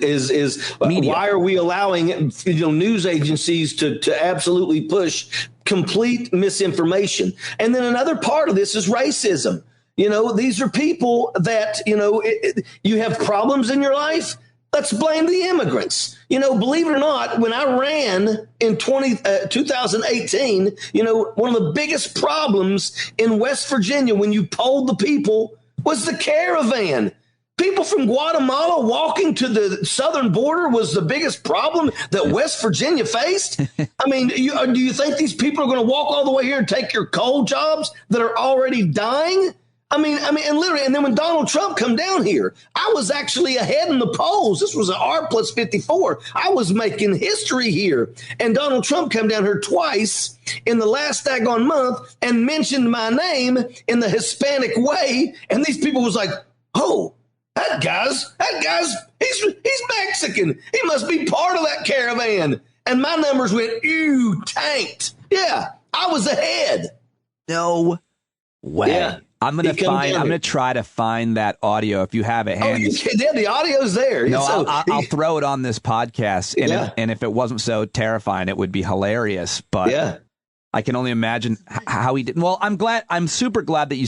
media. Why are we allowing news agencies to absolutely push complete misinformation? And then another part of this is racism. These are people that, you have problems in your life. Let's blame the immigrants. Believe it or not, when I ran in 2018, one of the biggest problems in West Virginia when you polled the people was the caravan. People from Guatemala walking to the southern border was the biggest problem that West Virginia faced. I mean, do you think these people are going to walk all the way here and take your coal jobs that are already dying? I mean, and literally, and then when Donald Trump come down here, I was actually ahead in the polls. This was an R plus 54. I was making history here. And Donald Trump come down here twice in the last daggone month and mentioned my name in the Hispanic way. And these people was like, oh, that guy's, he's Mexican. He must be part of that caravan. And my numbers went, tanked. Yeah, I was ahead. No way. Yeah. I'm going to try to find that audio if you have it handy. The audio's there. No, I'll throw it on this podcast. And if it wasn't so terrifying, it would be hilarious. But I can only imagine how he did. Well, I'm super glad that you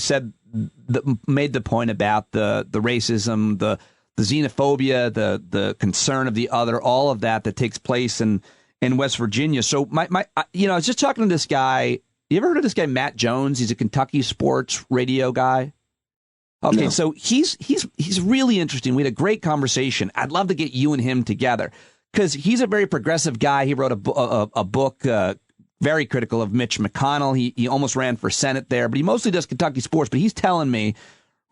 made the point about the racism, the xenophobia, the concern of the other, all of that takes place in West Virginia. So I was just talking to this guy. You ever heard of this guy, Matt Jones? He's a Kentucky sports radio guy. Okay, so he's really interesting. We had a great conversation. I'd love to get you and him together because he's a very progressive guy. He wrote a book very critical of Mitch McConnell. He almost ran for Senate there, but he mostly does Kentucky sports. But he's telling me,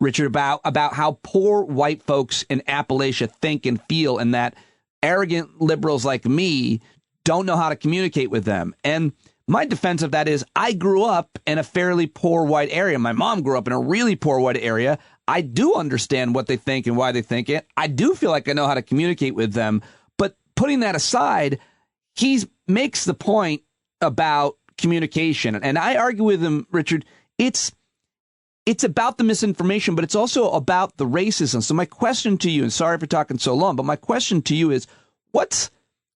Richard, about how poor white folks in Appalachia think and feel, and that arrogant liberals like me don't know how to communicate with them. And my defense of that is I grew up in a fairly poor white area. My mom grew up in a really poor white area. I do understand what they think and why they think it. I do feel like I know how to communicate with them. But putting that aside, he makes the point about communication. And I argue with him, Richard, it's about the misinformation, but it's also about the racism. So my question to you, and sorry for talking so long, but my question to you is, what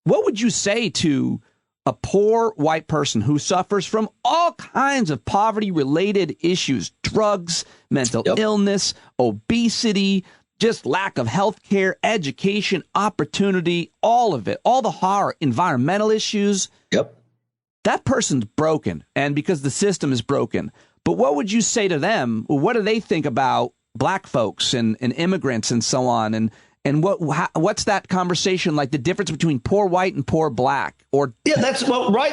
would you say to a poor white person who suffers from all kinds of poverty-related issues, drugs, mental illness, obesity, just lack of health care, education, opportunity, all of it, all the horror, environmental issues? Yep. That person's broken, and because the system is broken. But what would you say to them? What do they think about black folks and immigrants and so on? And what's that conversation like, the difference between poor white and poor black? Right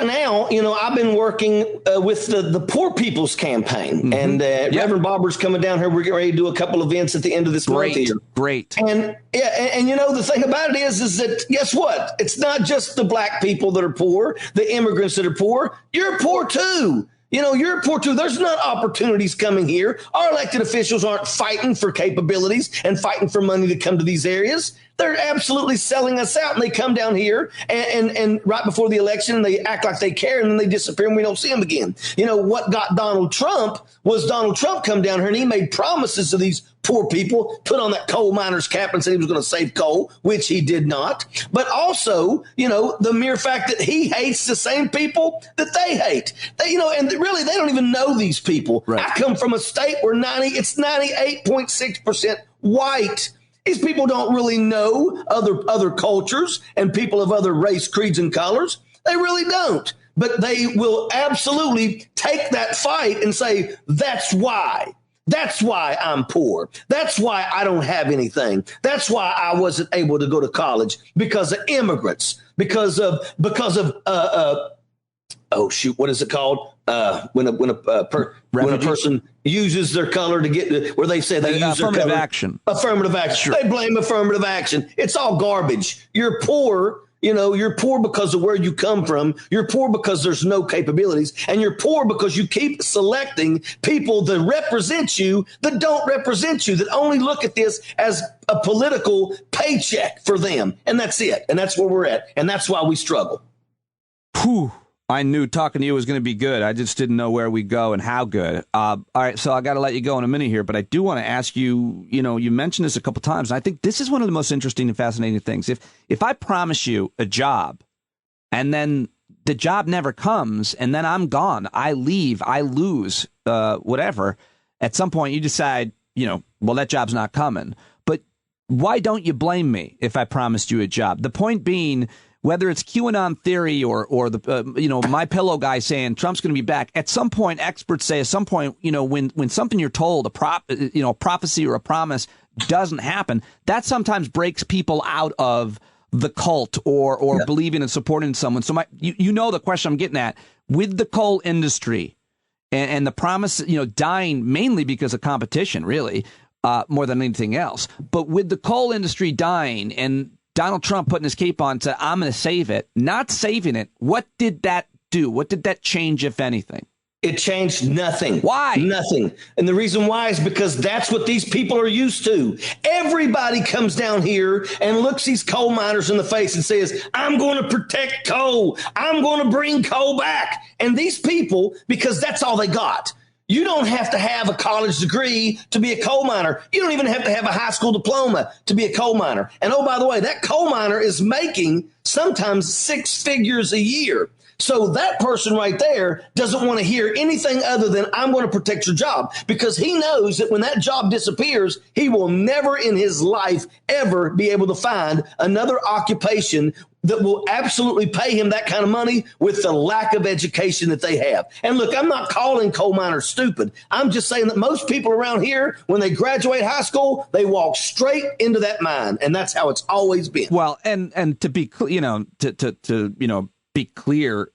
now, I've been working with the Poor People's Campaign, and Reverend Bobber's coming down here. We're getting ready to do a couple events at the end of this month here. Great. And the thing about it is that, guess what? It's not just the black people that are poor, the immigrants that are poor. You're poor too. You're poor too. There's not opportunities coming here. Our elected officials aren't fighting for capabilities and fighting for money to come to these areas. They're absolutely selling us out, and they come down here and right before the election, they act like they care, and then they disappear and we don't see them again. What got Donald Trump was Donald Trump come down here and he made promises to these poor people, put on that coal miner's cap and said he was going to save coal, which he did not. But also, the mere fact that he hates the same people that they hate. And really, they don't even know these people. Right. I come from a state where it's 98.6% white. These people don't really know other cultures and people of other race, creeds, and colors. They really don't. But they will absolutely take that fight and say, that's why. That's why I'm poor. That's why I don't have anything. That's why I wasn't able to go to college, because of immigrants, because of what is it called? When a person uses their color to get where they say they use affirmative their color. Action. Affirmative action. Sure. They blame affirmative action. It's all garbage. You're poor. You're poor because of where you come from. You're poor because there's no capabilities. And you're poor because you keep selecting people that represent you that don't represent you, that only look at this as a political paycheck for them. And that's it. And that's where we're at. And that's why we struggle. Whew. I knew talking to you was going to be good. I just didn't know where we go and how good. All right, so I got to let you go in a minute here, but I do want to ask you, you mentioned this a couple times, and I think this is one of the most interesting and fascinating things. If I promise you a job and then the job never comes and then I'm gone, I leave, I lose, whatever, at some point you decide, well, that job's not coming. But why don't you blame me if I promised you a job? The point being, whether it's QAnon theory or the My Pillow guy saying Trump's going to be back. At some point, experts say at some point, when something you're told, a prophecy or a promise doesn't happen, that sometimes breaks people out of the cult or believing and supporting someone. So the question I'm getting at with the coal industry and the promise, dying mainly because of competition, really, more than anything else. But with the coal industry dying and Donald Trump putting his cape on, said, I'm going to save it, not saving it. What did that do? What did that change, if anything? It changed nothing. Why? Nothing. And the reason why is because that's what these people are used to. Everybody comes down here and looks these coal miners in the face and says, I'm going to protect coal. I'm going to bring coal back. And these people, because that's all they got. You don't have to have a college degree to be a coal miner. You don't even have to have a high school diploma to be a coal miner. And oh, by the way, that coal miner is making sometimes 6 figures a year. So that person right there doesn't want to hear anything other than I'm going to protect your job, because he knows that when that job disappears, he will never in his life ever be able to find another occupation that will absolutely pay him that kind of money with the lack of education that they have. And look, I'm not calling coal miners stupid. I'm just saying that most people around here, when they graduate high school, they walk straight into that mine. And that's how it's always been. Well, and to be, be clear,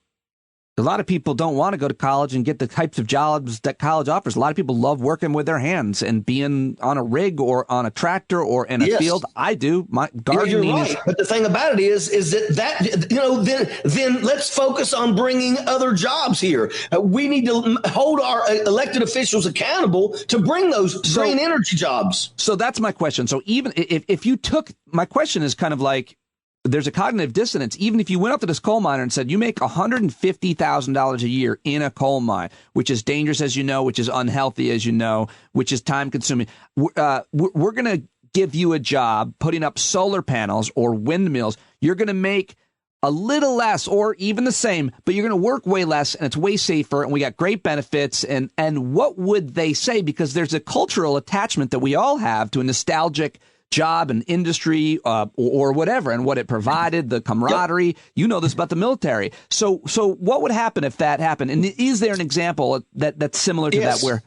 a lot of people don't want to go to college and get the types of jobs that college offers. A lot of people love working with their hands and being on a rig or on a tractor or in a field. I do. My gardening you're right. But the thing about it is that then let's focus on bringing other jobs here. We need to hold our elected officials accountable to bring those green energy jobs. So that's my question. So even if you took, my question is kind of like, there's a cognitive dissonance. Even if you went up to this coal miner and said, you make $150,000 a year in a coal mine, which is dangerous, as you know, which is unhealthy, as you know, which is time consuming. We're going to give you a job putting up solar panels or windmills. You're going to make a little less or even the same, but you're going to work way less and it's way safer. And we got great benefits. And what would they say? Because there's a cultural attachment that we all have to a nostalgic job and industry or whatever, and what it provided, the camaraderie. Yep. You know this about the military. So what would happen if that happened? And is there an example that's similar to that where?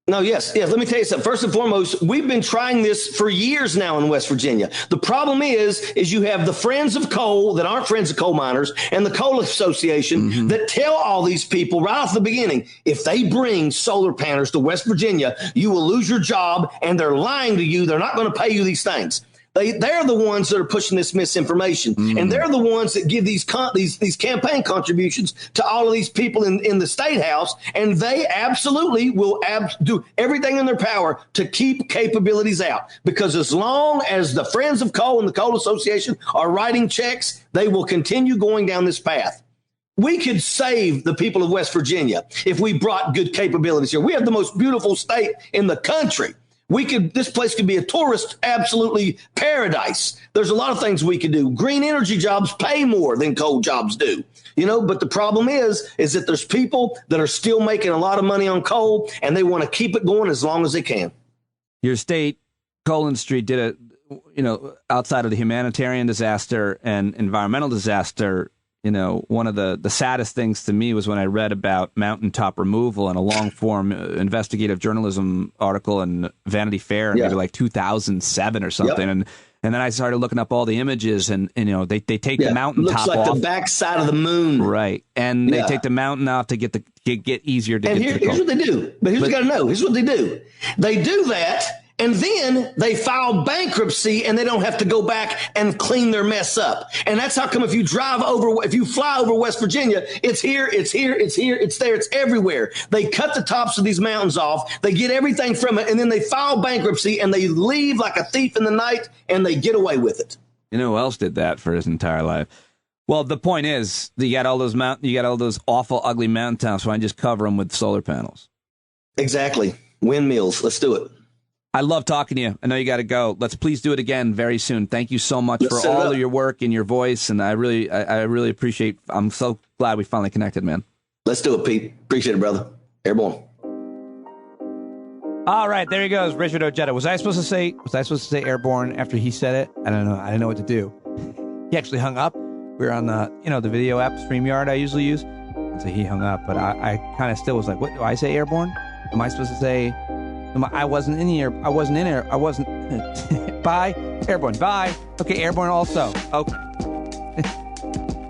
No, yes. Let me tell you something. First and foremost, we've been trying this for years now in West Virginia. The problem is you have the Friends of Coal that aren't Friends of Coal Miners and the Coal Association that tell all these people right off the beginning, if they bring solar panels to West Virginia, you will lose your job, and they're lying to you. They're not going to pay you these things. They're the ones that are pushing this misinformation, and they're the ones that give these campaign contributions to all of these people in the State House, and they absolutely will do everything in their power to keep capabilities out, because as long as the Friends of Coal and the Coal Association are writing checks, they will continue going down this path. We could save the people of West Virginia if we brought good capabilities here. We have the most beautiful state in the country. This place could be a tourist, absolutely paradise. There's a lot of things we could do. Green energy jobs pay more than coal jobs do, but the problem is that there's people that are still making a lot of money on coal, and they want to keep it going as long as they can. Your state coal industry did outside of the humanitarian disaster and environmental disaster. One of the saddest things to me was when I read about mountaintop removal in a long-form investigative journalism article in Vanity Fair in maybe like 2007 or something. And then I started looking up all the images, and they take the mountaintop off. Looks like the backside of the moon. Right. And they take the mountain off to get easier to get to the coal. Here's what they do. But here's what you got to know. Here's what they do. They do that, and then they file bankruptcy, and they don't have to go back and clean their mess up. And that's how come if you fly over West Virginia, it's here, it's there, it's everywhere. They cut the tops of these mountains off, they get everything from it, and then they file bankruptcy, and they leave like a thief in the night, and they get away with it. You know who else did that for his entire life? Well, the point is, you got all those awful, ugly mountain towns, so I just cover them with solar panels. Exactly. Windmills. Let's do it. I love talking to you. I know you got to go. Let's please do it again very soon. Thank you so much for all of your work and your voice. And I really appreciate. I'm so glad we finally connected, man. Let's do it, Pete. Appreciate it, brother. Airborne. All right, there he goes, Richard Ojeda. Was I supposed to say airborne after he said it? I don't know. I didn't know what to do. He actually hung up. We were on the video app, StreamYard, I usually use. And so he hung up, but I kind of still was like, what do I say, airborne? Am I supposed to say, I wasn't in here. I wasn't in here. I wasn't. Bye. Airborne. Bye. Okay, airborne also. Okay.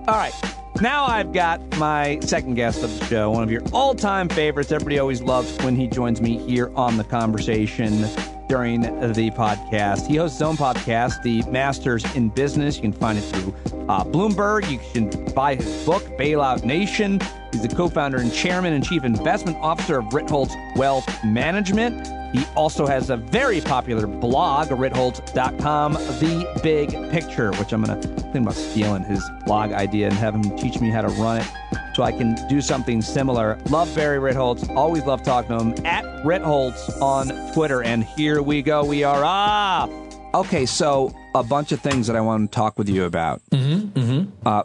All right. Now I've got my second guest of the show, one of your all-time favorites. Everybody always loves when he joins me here on The Conversation during the podcast. He hosts his own podcast, The Masters in Business. You can find it through Bloomberg. You can buy his book, Bailout Nation. He's the co-founder and chairman and chief investment officer of Ritholtz Wealth Management. He also has a very popular blog, Ritholtz.com, The Big Picture, which I'm going to think about stealing his blog idea and have him teach me how to run it so I can do something similar. Love Barry Ritholtz. Always love talking to him. At Ritholtz on Twitter. And here we go. We are okay, so a bunch of things that I want to talk with you about.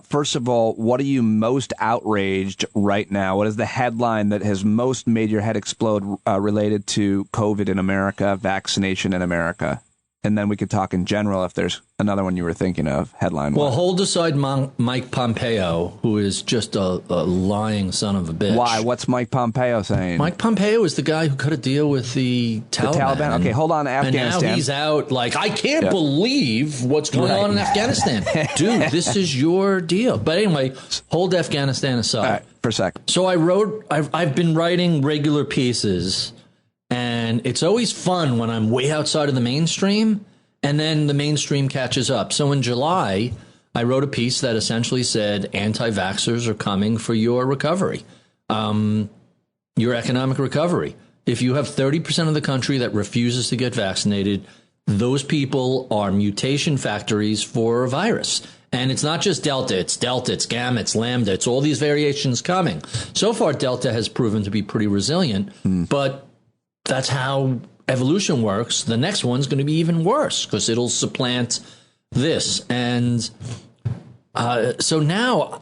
First of all, what are you most outraged right now? What is the headline that has most made your head explode related to COVID in America, vaccination in America? And then we could talk in general if there's another one you were thinking of, headline-wise. Well, hold aside Mike Pompeo, who is just a lying son of a bitch. Why? What's Mike Pompeo saying? Mike Pompeo is the guy who cut a deal with the Taliban. Okay, hold on. Afghanistan. And now he's out like, I can't believe what's going on in Afghanistan. Dude, this is your deal. But anyway, hold Afghanistan aside. All right, for a second. So I've been writing regular pieces. And it's always fun when I'm way outside of the mainstream, and then the mainstream catches up. So in July, I wrote a piece that essentially said anti-vaxxers are coming for your recovery, your economic recovery. If you have 30% of the country that refuses to get vaccinated, those people are mutation factories for a virus. And it's not just Delta, it's Gamma, it's Lambda, it's all these variations coming. So far, Delta has proven to be pretty resilient, but that's how evolution works. The next one's going to be even worse because it'll supplant this. And so now,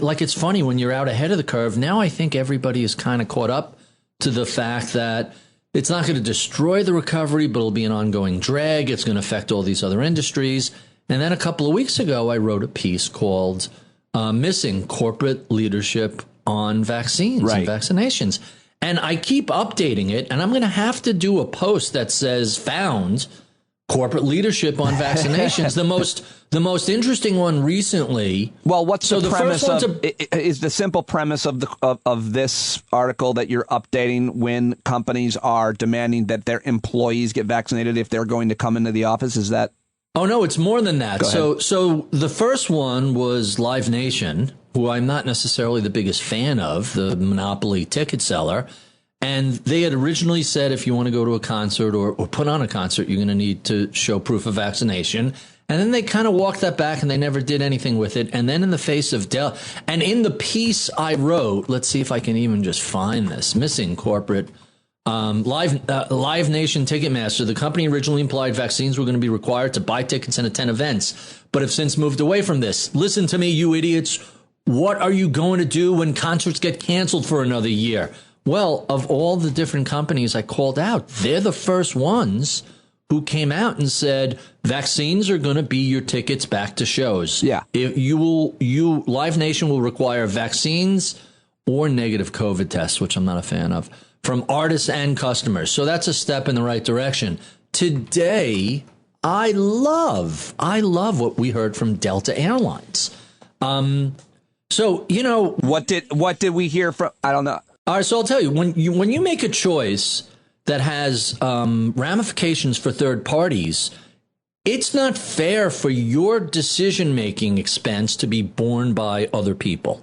like, it's funny when you're out ahead of the curve. Now I think everybody is kind of caught up to the fact that it's not going to destroy the recovery, but it'll be an ongoing drag. It's going to affect all these other industries. And then a couple of weeks ago, I wrote a piece called Missing Corporate Leadership on Vaccines and Vaccinations. And I keep updating it, and I'm going to have to do a post that says found corporate leadership on vaccinations. the most interesting one recently. Well, what's the premise is the simple premise of this article that you're updating when companies are demanding that their employees get vaccinated if they're going to come into the office? Is that? Oh, no, it's more than that. So the first one was Live Nation, who I'm not necessarily the biggest fan of, the monopoly ticket seller. And they had originally said if you want to go to a concert or put on a concert, you're going to need to show proof of vaccination. And then they kind of walked that back and they never did anything with it. And then in the face of and in the piece I wrote, let's see if I can even just find this, Missing Corporate Live Nation Ticketmaster, the company originally implied vaccines were going to be required to buy tickets and attend events, but have since moved away from this. Listen to me, you idiots. What are you going to do when concerts get canceled for another year? Well, of all the different companies I called out, they're the first ones who came out and said vaccines are going to be your tickets back to shows. Yeah. If Live Nation will require vaccines or negative COVID tests, which I'm not a fan of, from artists and customers. So that's a step in the right direction. Today, I love what we heard from Delta Airlines. So, you know, what did we hear from? I don't know. All right, so I'll tell you, when you make a choice that has ramifications for third parties, it's not fair for your decision-making expense to be borne by other people.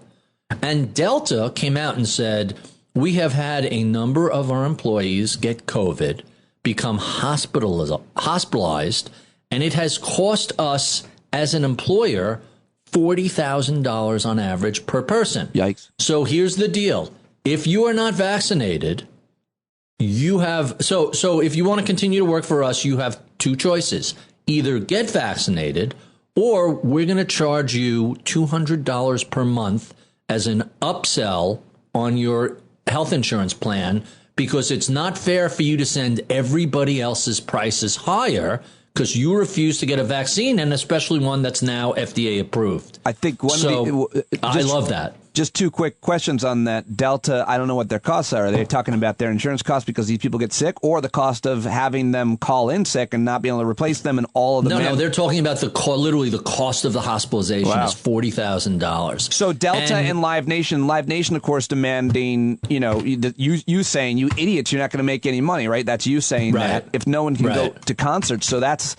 And Delta came out and said, we have had a number of our employees get COVID, become hospitalized, and it has cost us as an employer $40,000 on average per person. Yikes. So here's the deal. If you are not vaccinated, you have so if you want to continue to work for us, you have two choices. Either get vaccinated or we're going to charge you $200 per month as an upsell on your health insurance plan, because it's not fair for you to send everybody else's prices higher because you refuse to get a vaccine, and especially one that's now FDA approved. I think I love that. Just two quick questions on that. Delta, I don't know what their costs are. Are they talking about their insurance costs because these people get sick, or the cost of having them call in sick and not be able to replace them and all of the... No, they're talking about literally the cost of the hospitalization is $40,000. So Delta and Live Nation, of course, demanding, you saying, you idiots, you're not going to make any money, right? That's you saying that if no one can go to concerts. So that's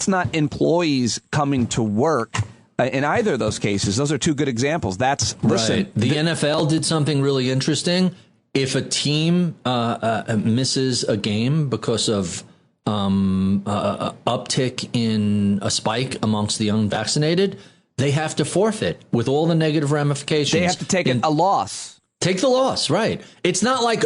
not employees coming to work. In either of those cases, those are two good examples. Listen. The NFL did something really interesting. If a team misses a game because of uptick in a spike amongst the unvaccinated, they have to forfeit with all the negative ramifications. They have to take a loss. Take the loss, right? It's not like,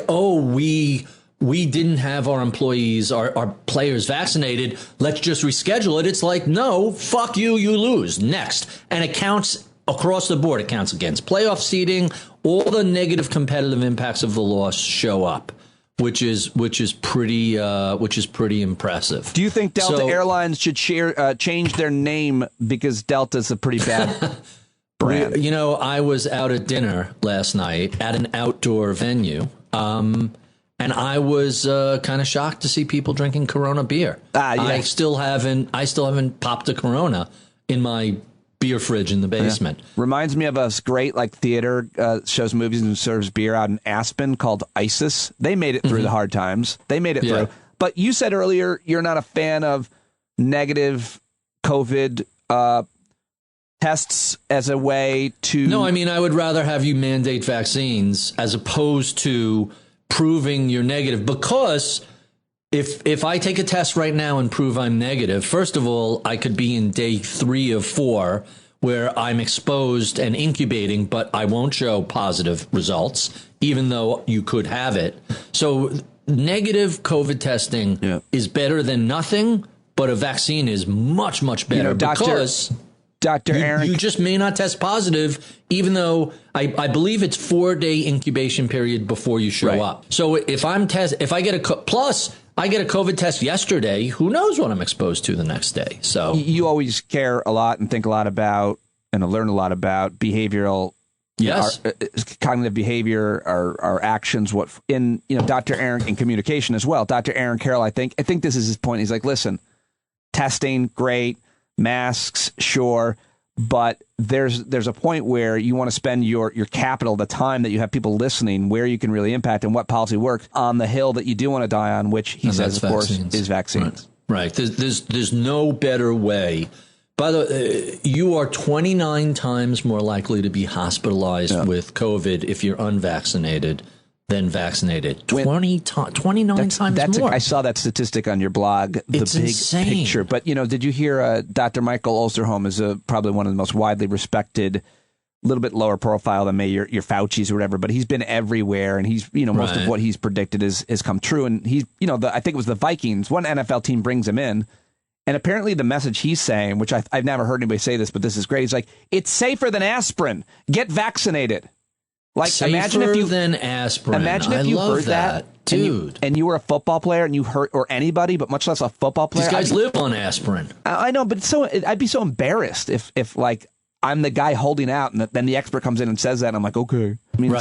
we didn't have our employees, our players vaccinated. Let's just reschedule it. It's like, no, fuck you, you lose. Next. And it counts across the board. It counts against playoff seeding. All the negative competitive impacts of the loss show up, which is pretty impressive. Do you think Delta Airlines should change their name because Delta's a pretty bad brand? I was out at dinner last night at an outdoor venue. And I was kind of shocked to see people drinking Corona beer. I still haven't popped a Corona in my beer fridge in the basement. Yeah. Reminds me of a great theater shows movies and serves beer out in Aspen called ISIS. They made it through the hard times. They made it through. But you said earlier you're not a fan of negative COVID tests as a way to... No, I mean, I would rather have you mandate vaccines as opposed to proving you're negative, because if I take a test right now and prove I'm negative, first of all, I could be in day 3 of 4 where I'm exposed and incubating, but I won't show positive results, even though you could have it. So negative COVID testing is better than nothing, but a vaccine is much, much better because... Dr. Aaron, you just may not test positive, even though I believe it's 4-day incubation period before you show up. So if I get a COVID test yesterday, who knows what I'm exposed to the next day? So you always care a lot and think a lot about and learn a lot about behavioral. Yes, cognitive behavior, our actions. Dr. Aaron in communication as well. Dr. Aaron Carroll, I think this is his point. He's like, listen, testing, great. Masks, sure, but there's a point where you want to spend your capital, the time that you have people listening, where you can really impact and what policy works on the hill that you do want to die on, which he says, of course, is vaccines. Right. There's no better way. By the way, you are 29 times more likely to be hospitalized with COVID if you're unvaccinated than vaccinated. 29 times more. I saw that statistic on your blog, it's big insane. Picture. But, did you hear Dr. Michael Osterholm is probably one of the most widely respected, a little bit lower profile than maybe your Fauci's or whatever, but he's been everywhere, and he's, most of what he's predicted has come true. And he's, I think it was the Vikings, one NFL team brings him in, and apparently the message he's saying, which I've never heard anybody say this, but this is great. He's like, it's safer than aspirin. Get vaccinated. Like, safer than aspirin. Imagine if you heard that, dude. And you were a football player and you hurt, or anybody, but much less a football player. These guys live on aspirin. I know, but I'd be so embarrassed if I'm the guy holding out, and then the expert comes in and says that, and I'm like, okay. I mean,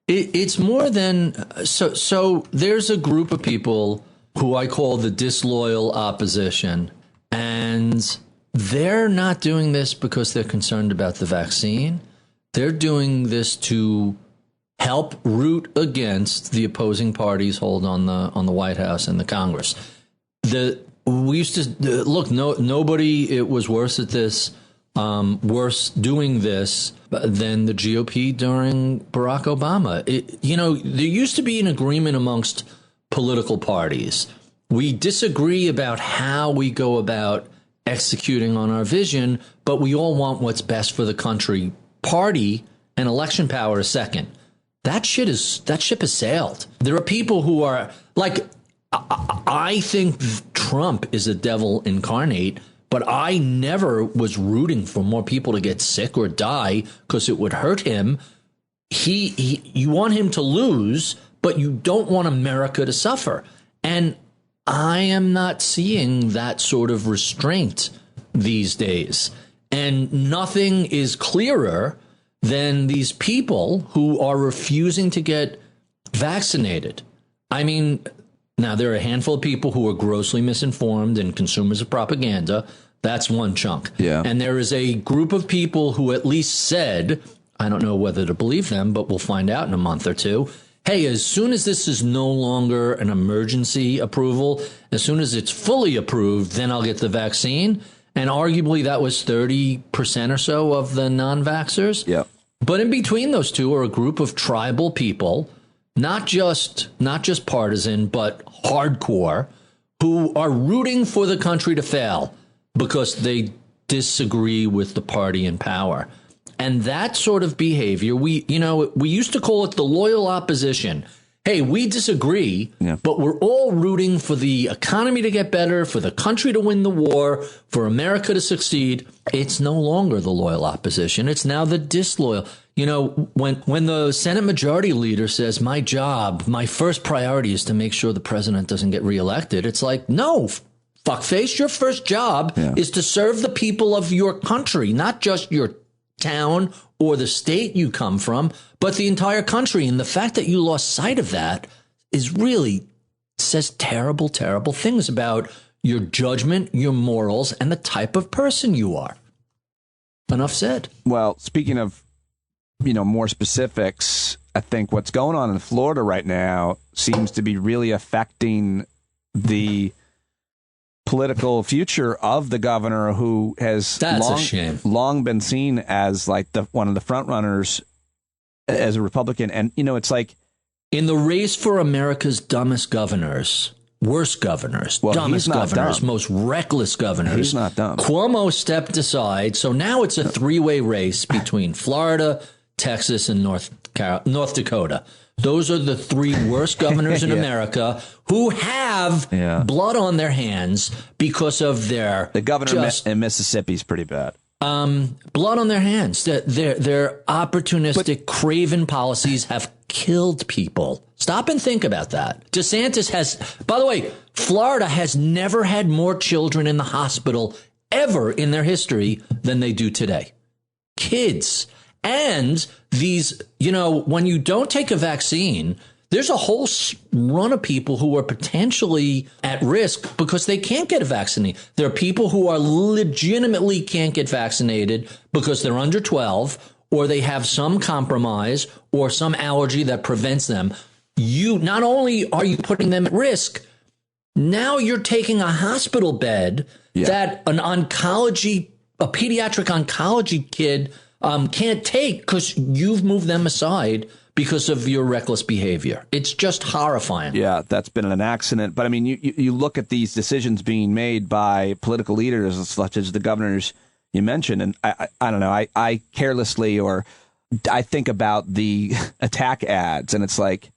it's more than so. There's a group of people who I call the disloyal opposition, and they're not doing this because they're concerned about the vaccine. They're doing this to help root against the opposing parties' hold on the White House and the Congress. We used to look. Nobody was worse at this, worse doing this than the GOP during Barack Obama. There used to be an agreement amongst political parties. We disagree about how we go about executing on our vision, but we all want what's best for the country. Party and election power a second. That ship has sailed. There are people who are like, I think Trump is a devil incarnate, but I never was rooting for more people to get sick or die because it would hurt him. You want him to lose, but you don't want America to suffer. And I am not seeing that sort of restraint these days. And nothing is clearer than these people who are refusing to get vaccinated. I mean, now there are a handful of people who are grossly misinformed and consumers of propaganda. That's one chunk. Yeah. And there is a group of people who at least said, I don't know whether to believe them, but we'll find out in a month or two. Hey, as soon as this is no longer an emergency approval, as soon as it's fully approved, then I'll get the vaccine. And arguably that was 30% or so of the non-vaxxers. Yeah. But in between those two are a group of tribal people, not just partisan, but hardcore, who are rooting for the country to fail because they disagree with the party in power. And that sort of behavior, we used to call it the loyal opposition. Hey, we disagree, but we're all rooting for the economy to get better, for the country to win the war, for America to succeed. It's no longer the loyal opposition. It's now the disloyal. You know, when the Senate Majority Leader says, my first priority is to make sure the president doesn't get reelected, it's like, no, fuckface, your first job is to serve the people of your country, not just your town or the state you come from, but the entire country. And the fact that you lost sight of that is really says terrible, terrible things about your judgment, your morals, and the type of person you are. Enough said. Well, speaking of, more specifics, I think what's going on in Florida right now seems to be really affecting the political future of the governor, who has long been seen as like one of the front runners as a Republican. And, it's like in the race for America's dumbest governors, worst governors, dumbest governors, most reckless governors. He's not dumb. Cuomo stepped aside. So now it's a three-way race between Florida, Texas, and North Dakota. Those are the three worst governors in America who have blood on their hands because of the governor in Mississippi is pretty bad. Blood on their hands. Their opportunistic, craven policies have killed people. Stop and think about that. DeSantis has, by the way, Florida has never had more children in the hospital ever in their history than they do today. Kids. And these, when you don't take a vaccine, there's a whole run of people who are potentially at risk because they can't get a vaccine. There are people who are legitimately can't get vaccinated because they're under 12 or they have some compromise or some allergy that prevents them. You not only are you putting them at risk, now you're taking a hospital bed that a pediatric oncology kid can't take because you've moved them aside because of your reckless behavior. It's just horrifying. Yeah, that's been an accident. But I mean, you look at these decisions being made by political leaders such as the governors you mentioned, and I don't know, I carelessly or I think about the attack ads, and it's like,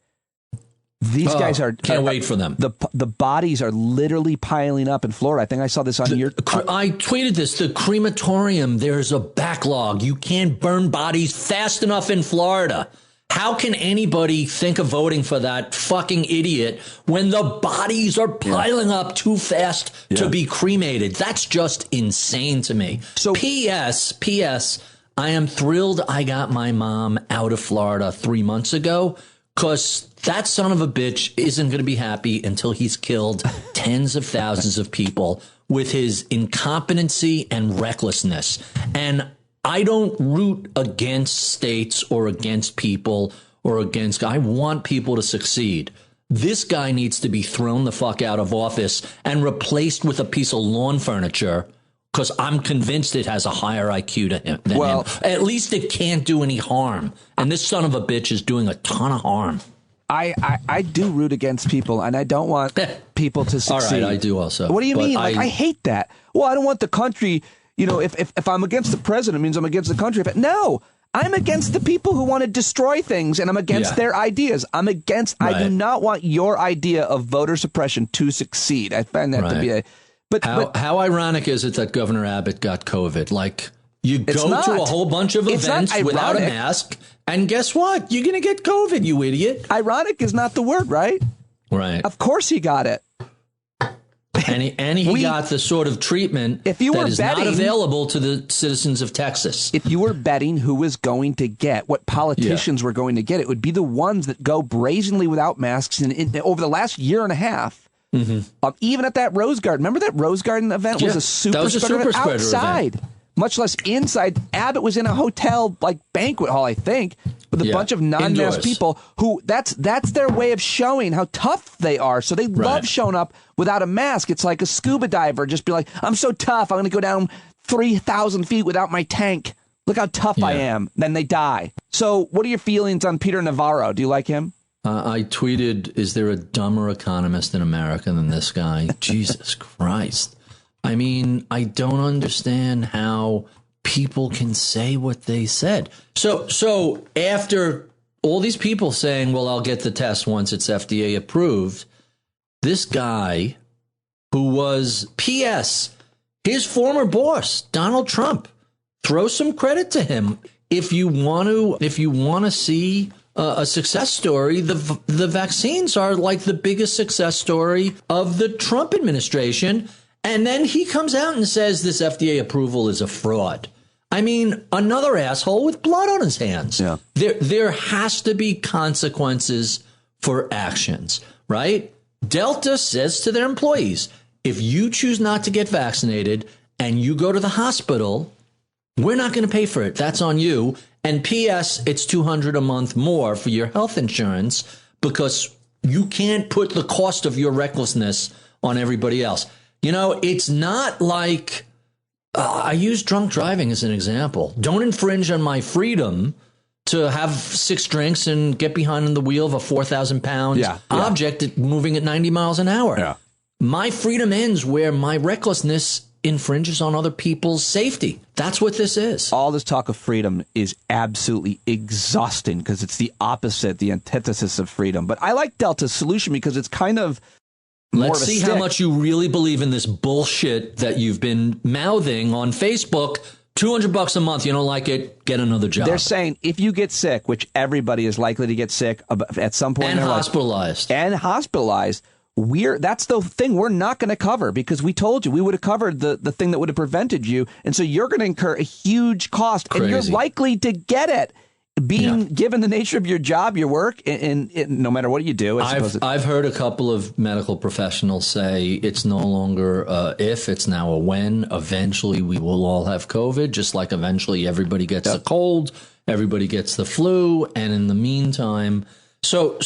these guys can't wait for them. The bodies are literally piling up in Florida. I think I saw this on your. I tweeted this. The crematorium. There's a backlog. You can't burn bodies fast enough in Florida. How can anybody think of voting for that fucking idiot when the bodies are piling up too fast to be cremated? That's just insane to me. So, P.S. I am thrilled I got my mom out of Florida 3 months ago. Because that son of a bitch isn't going to be happy until he's killed tens of thousands of people with his incompetency and recklessness. And I don't root against states or against people or against. I want people to succeed. This guy needs to be thrown the fuck out of office and replaced with a piece of lawn furniture. Because I'm convinced it has a higher IQ than him. At least it can't do any harm. And this son of a bitch is doing a ton of harm. I do root against people, and I don't want people to succeed. All right, I do also. What do you mean? I hate that. Well, I don't want the country, if I'm against the president, it means I'm against the country. No, I'm against the people who want to destroy things, and I'm against their ideas. I do not want your idea of voter suppression to succeed. I find that to be a... But how ironic is it that Governor Abbott got COVID? Like, you go to a whole bunch of events without a mask, and guess what? You're going to get COVID, you idiot. Ironic is not the word, right? Right. Of course he got it. And he got the sort of treatment that is not available to the citizens of Texas. If you were betting who was going to get, what politicians were going to get, it would be the ones that go brazenly without masks. And over the last year and a half, even at that Rose Garden, remember that Rose Garden event was a super spreader outside. Event. Much less inside. Abbott was in a hotel, like banquet hall, I think, with a bunch of non-masked people who that's their way of showing how tough they are. So they love showing up without a mask. It's like a scuba diver just be like, I'm so tough. I'm going to go down 3,000 feet without my tank. Look how tough I am. Then they die. So what are your feelings on Peter Navarro? Do you like him? I tweeted, is there a dumber economist in America than this guy? Jesus Christ. I mean, I don't understand how people can say what they said. So after all these people saying, well, I'll get the test once it's FDA approved, this guy who was P.S., his former boss, Donald Trump, throw some credit to him. If you want to see a success story, the vaccines are like the biggest success story of the Trump administration. And then he comes out and says this FDA approval is a fraud. I mean, another asshole with blood on his hands. Yeah. There has to be consequences for actions, right? Delta says to their employees, if you choose not to get vaccinated and you go to the hospital, we're not going to pay for it. That's on you. And P.S., it's $200 a month more for your health insurance because you can't put the cost of your recklessness on everybody else. You know, it's not like I use drunk driving as an example. Don't infringe on my freedom to have 6 drinks and get behind the wheel of a 4,000 pound object moving at 90 miles an hour. Yeah. My freedom ends where my recklessness infringes on other people's safety. That's what this is. All this talk of freedom is absolutely exhausting because it's the opposite, the antithesis of freedom. But I like Delta's solution because it's kind of Let's see how much you really believe in this bullshit that you've been mouthing on Facebook. $200 a month. You don't like it? Get another job. They're saying if you get sick, which everybody is likely to get sick at some point in their life, and hospitalized, that's the thing we're not going to cover because we told you we would have covered the thing that would have prevented you, and so you're going to incur a huge cost, and you're likely to get it. Given the nature of your job, your work, and no matter what you do, I've heard a couple of medical professionals say it's no longer if, it's now a when. Eventually, we will all have COVID, just like eventually everybody gets a cold, everybody gets the flu, and in the meantime, so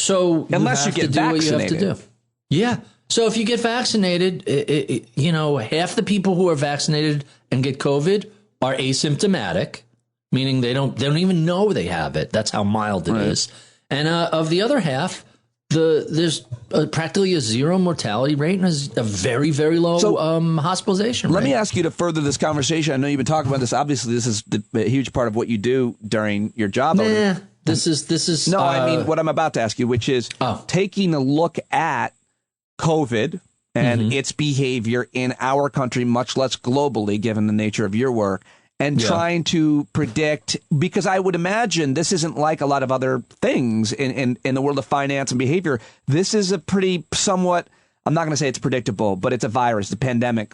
unless you get vaccinated, what you have to do. Yeah. So if you get vaccinated, half the people who are vaccinated and get COVID are asymptomatic. Meaning they don't even know they have it. That's how mild it is. And of the other half, there's practically a zero mortality rate and a very, very low hospitalization rate. Let me ask you to further this conversation. I know you've been talking about this. Obviously, this is a huge part of what you do during your job. This is. No, I mean what I'm about to ask you, which is taking a look at COVID and its behavior in our country, much less globally, given the nature of your work. And trying to predict, because I would imagine this isn't like a lot of other things in the world of finance and behavior. This is a pretty somewhat, I'm not going to say it's predictable, but it's a virus, the pandemic.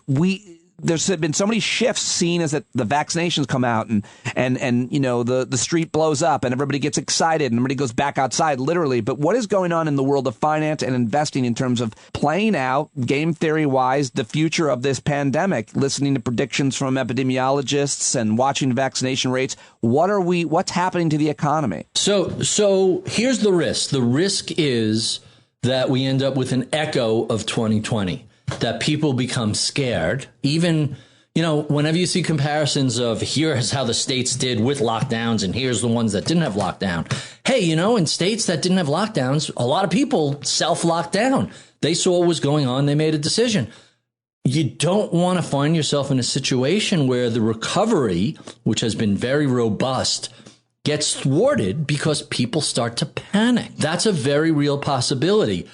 There's been so many shifts seen as that the vaccinations come out and the street blows up and everybody gets excited and everybody goes back outside, literally. But what is going on in the world of finance and investing in terms of playing out, game theory wise, the future of this pandemic, listening to predictions from epidemiologists and watching vaccination rates? What's happening to the economy? So here's the risk. The risk is that we end up with an echo of 2020. That people become scared. Even, whenever you see comparisons of here's how the states did with lockdowns and here's the ones that didn't have lockdown. Hey, in states that didn't have lockdowns, a lot of people self-locked down. They saw what was going on. They made a decision. You don't want to find yourself in a situation where the recovery, which has been very robust, gets thwarted because people start to panic. That's a very real possibility.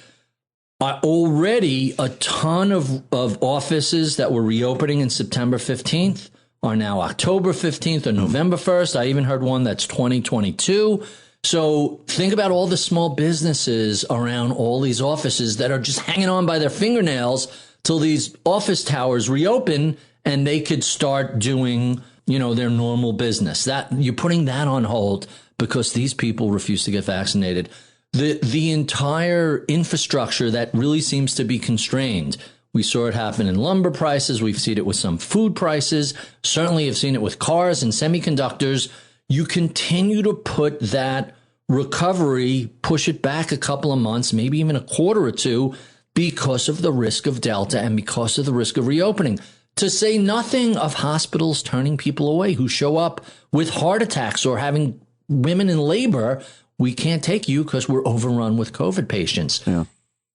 Already, a ton of offices that were reopening in September 15th are now October 15th or November 1st. I even heard one that's 2022. So think about all the small businesses around all these offices that are just hanging on by their fingernails till these office towers reopen and they could start doing, their normal business. That you're putting that on hold because these people refuse to get vaccinated. The entire infrastructure that really seems to be constrained. We saw it happen in lumber prices. We've seen it with some food prices. Certainly have seen it with cars and semiconductors. You continue to put that recovery, push it back a couple of months, maybe even a quarter or two, because of the risk of Delta and because of the risk of reopening. To say nothing of hospitals turning people away who show up with heart attacks or having women in labor. We can't take you because we're overrun with COVID patients. Yeah.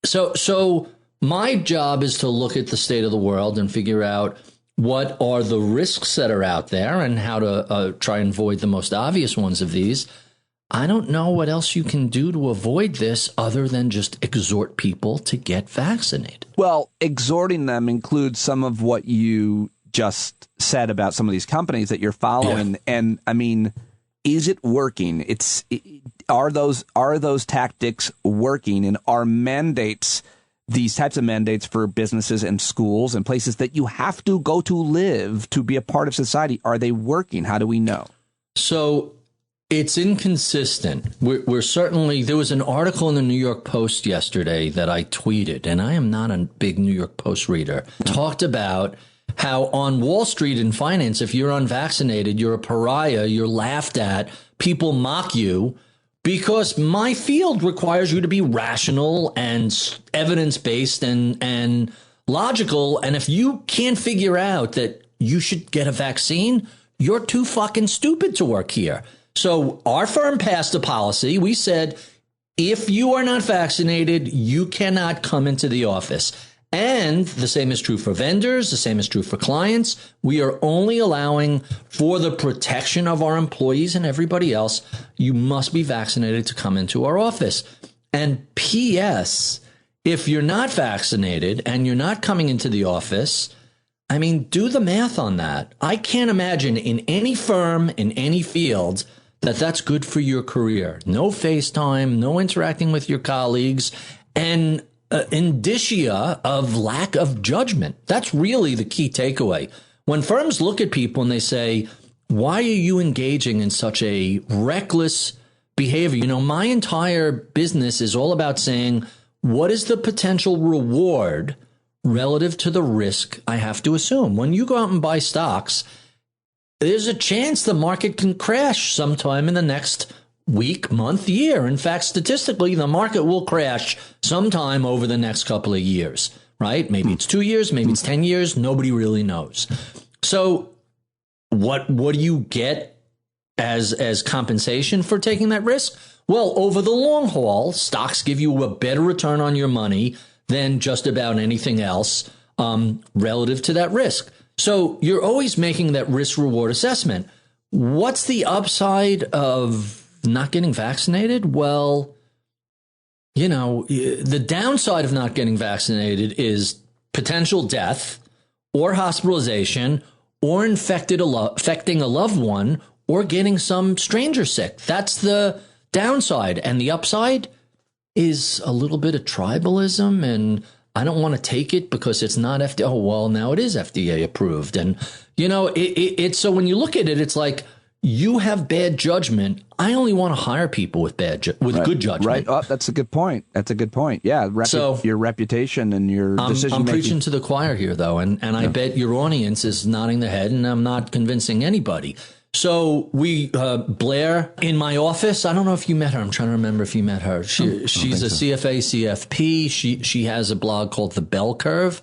So my job is to look at the state of the world and figure out what are the risks that are out there and how to try and avoid the most obvious ones of these. I don't know what else you can do to avoid this other than just exhort people to get vaccinated. Well, exhorting them includes some of what you just said about some of these companies that you're following. Yeah. And I mean, is it working? Are those tactics working? And are mandates, these types of mandates for businesses and schools and places that you have to go to live to be a part of society, are they working? How do we know? So it's inconsistent. We're certainly, there was an article in the New York Post yesterday that I tweeted, and I am not a big New York Post reader, talked about how on Wall Street in finance, if you're unvaccinated, you're a pariah, you're laughed at, people mock you, because my field requires you to be rational and evidence-based and logical. And if you can't figure out that you should get a vaccine, you're too fucking stupid to work here. So our firm passed a policy. We said, if you are not vaccinated, you cannot come into the office. And the same is true for vendors. The same is true for clients. We are only allowing, for the protection of our employees and everybody else, you must be vaccinated to come into our office. And P.S., if you're not vaccinated and you're not coming into the office, I mean, do the math on that. I can't imagine in any firm, in any field, that that's good for your career. No FaceTime, no interacting with your colleagues, and indicia of lack of judgment. That's really the key takeaway. When firms look at people and they say, why are you engaging in such a reckless behavior? You know, my entire business is all about saying, what is the potential reward relative to the risk I have to assume? When you go out and buy stocks, there's a chance the market can crash sometime in the next week, month, year. In fact, statistically, the market will crash sometime over the next couple of years, right? Maybe it's 2 years, maybe it's 10 years. Nobody really knows. So what do you get as compensation for taking that risk? Well, over the long haul, stocks give you a better return on your money than just about anything else relative to that risk. So you're always making that risk-reward assessment. What's the upside of not getting vaccinated? Well, you know, the downside of not getting vaccinated is potential death or hospitalization or affecting a loved one or getting some stranger sick. That's the downside. And the upside is a little bit of tribalism, and I don't want to take it because it's not FDA. Oh, well, now it is FDA approved. And, you know, it's so when you look at it, it's like, you have bad judgment. I only want to hire people with good judgment. Right. Oh, that's a good point. That's a good point. Yeah. So your reputation and your decision I'm making. preaching to the choir here, though, and I bet your audience is nodding their head, and I'm not convincing anybody. So Blair in my office, I don't know if you met her. I'm trying to remember if you met her. She's a CFA, CFP. She has a blog called The Bell Curve,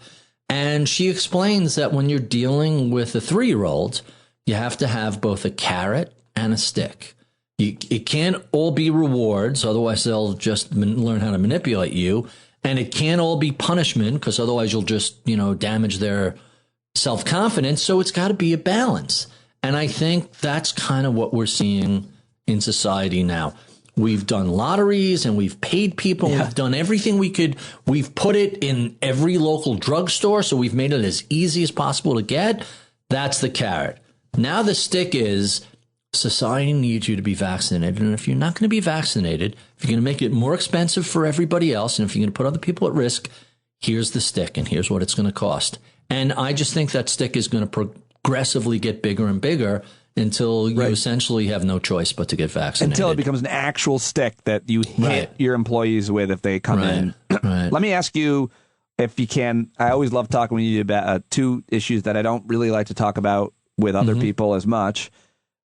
and she explains that when you're dealing with a 3-year-old, you have to have both a carrot and a stick. It can't all be rewards, otherwise they'll just learn how to manipulate you. And it can't all be punishment, because otherwise you'll just, damage their self-confidence. So it's got to be a balance. And I think that's kind of what we're seeing in society now. We've done lotteries and we've paid people. Yeah. We've done everything we could. We've put it in every local drugstore, so we've made it as easy as possible to get. That's the carrot. Now the stick is society needs you to be vaccinated. And if you're not going to be vaccinated, if you're going to make it more expensive for everybody else, and if you're going to put other people at risk, here's the stick and here's what it's going to cost. And I just think that stick is going to progressively get bigger and bigger until you essentially have no choice but to get vaccinated. Until it becomes an actual stick that you hit your employees with if they come in. Let me ask you, if you can, I always love talking with you about two issues that I don't really like to talk about with other people as much,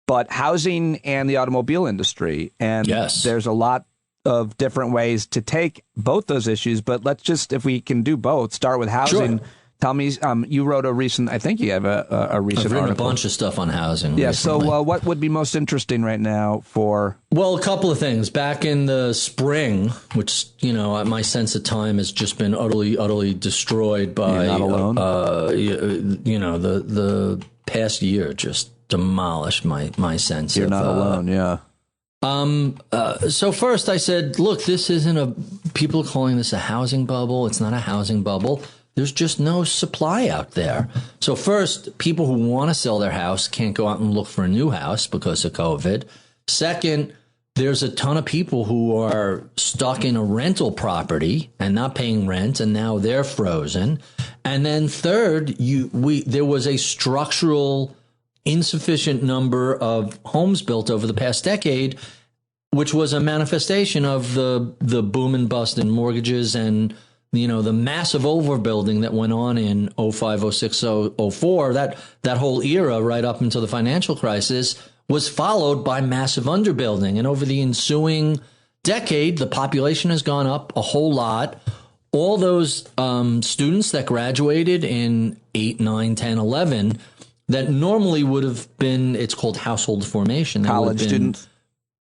but housing and the automobile industry. And there's a lot of different ways to take both those issues, but let's just, if we can do both, start with housing. Sure. Tell me, you wrote a recent, I think you have a recent I've written article. a bunch of stuff on housing. Yeah, recently. so what would be most interesting right now for... Well, a couple of things. Back in the spring, which, you know, my sense of time has just been utterly destroyed by... You're not alone? You know, the past year just demolished my sense You're of... not alone, yeah. So first I said, look, this isn't people are calling this a housing bubble. It's not a housing bubble. There's just no supply out there. So first, people who want to sell their house can't go out and look for a new house because of COVID. Second, there's a ton of people who are stuck in a rental property and not paying rent, and now they're frozen. And then third, there was a structural insufficient number of homes built over the past decade, which was a manifestation of the boom and bust in mortgages and, you know, the massive overbuilding that went on in 05, 06, 04, that whole era right up until the financial crisis was followed by massive underbuilding. And over the ensuing decade, the population has gone up a whole lot. All those students that graduated in 8, 9, 10, 11 that normally would have been, it's called household formation. College students.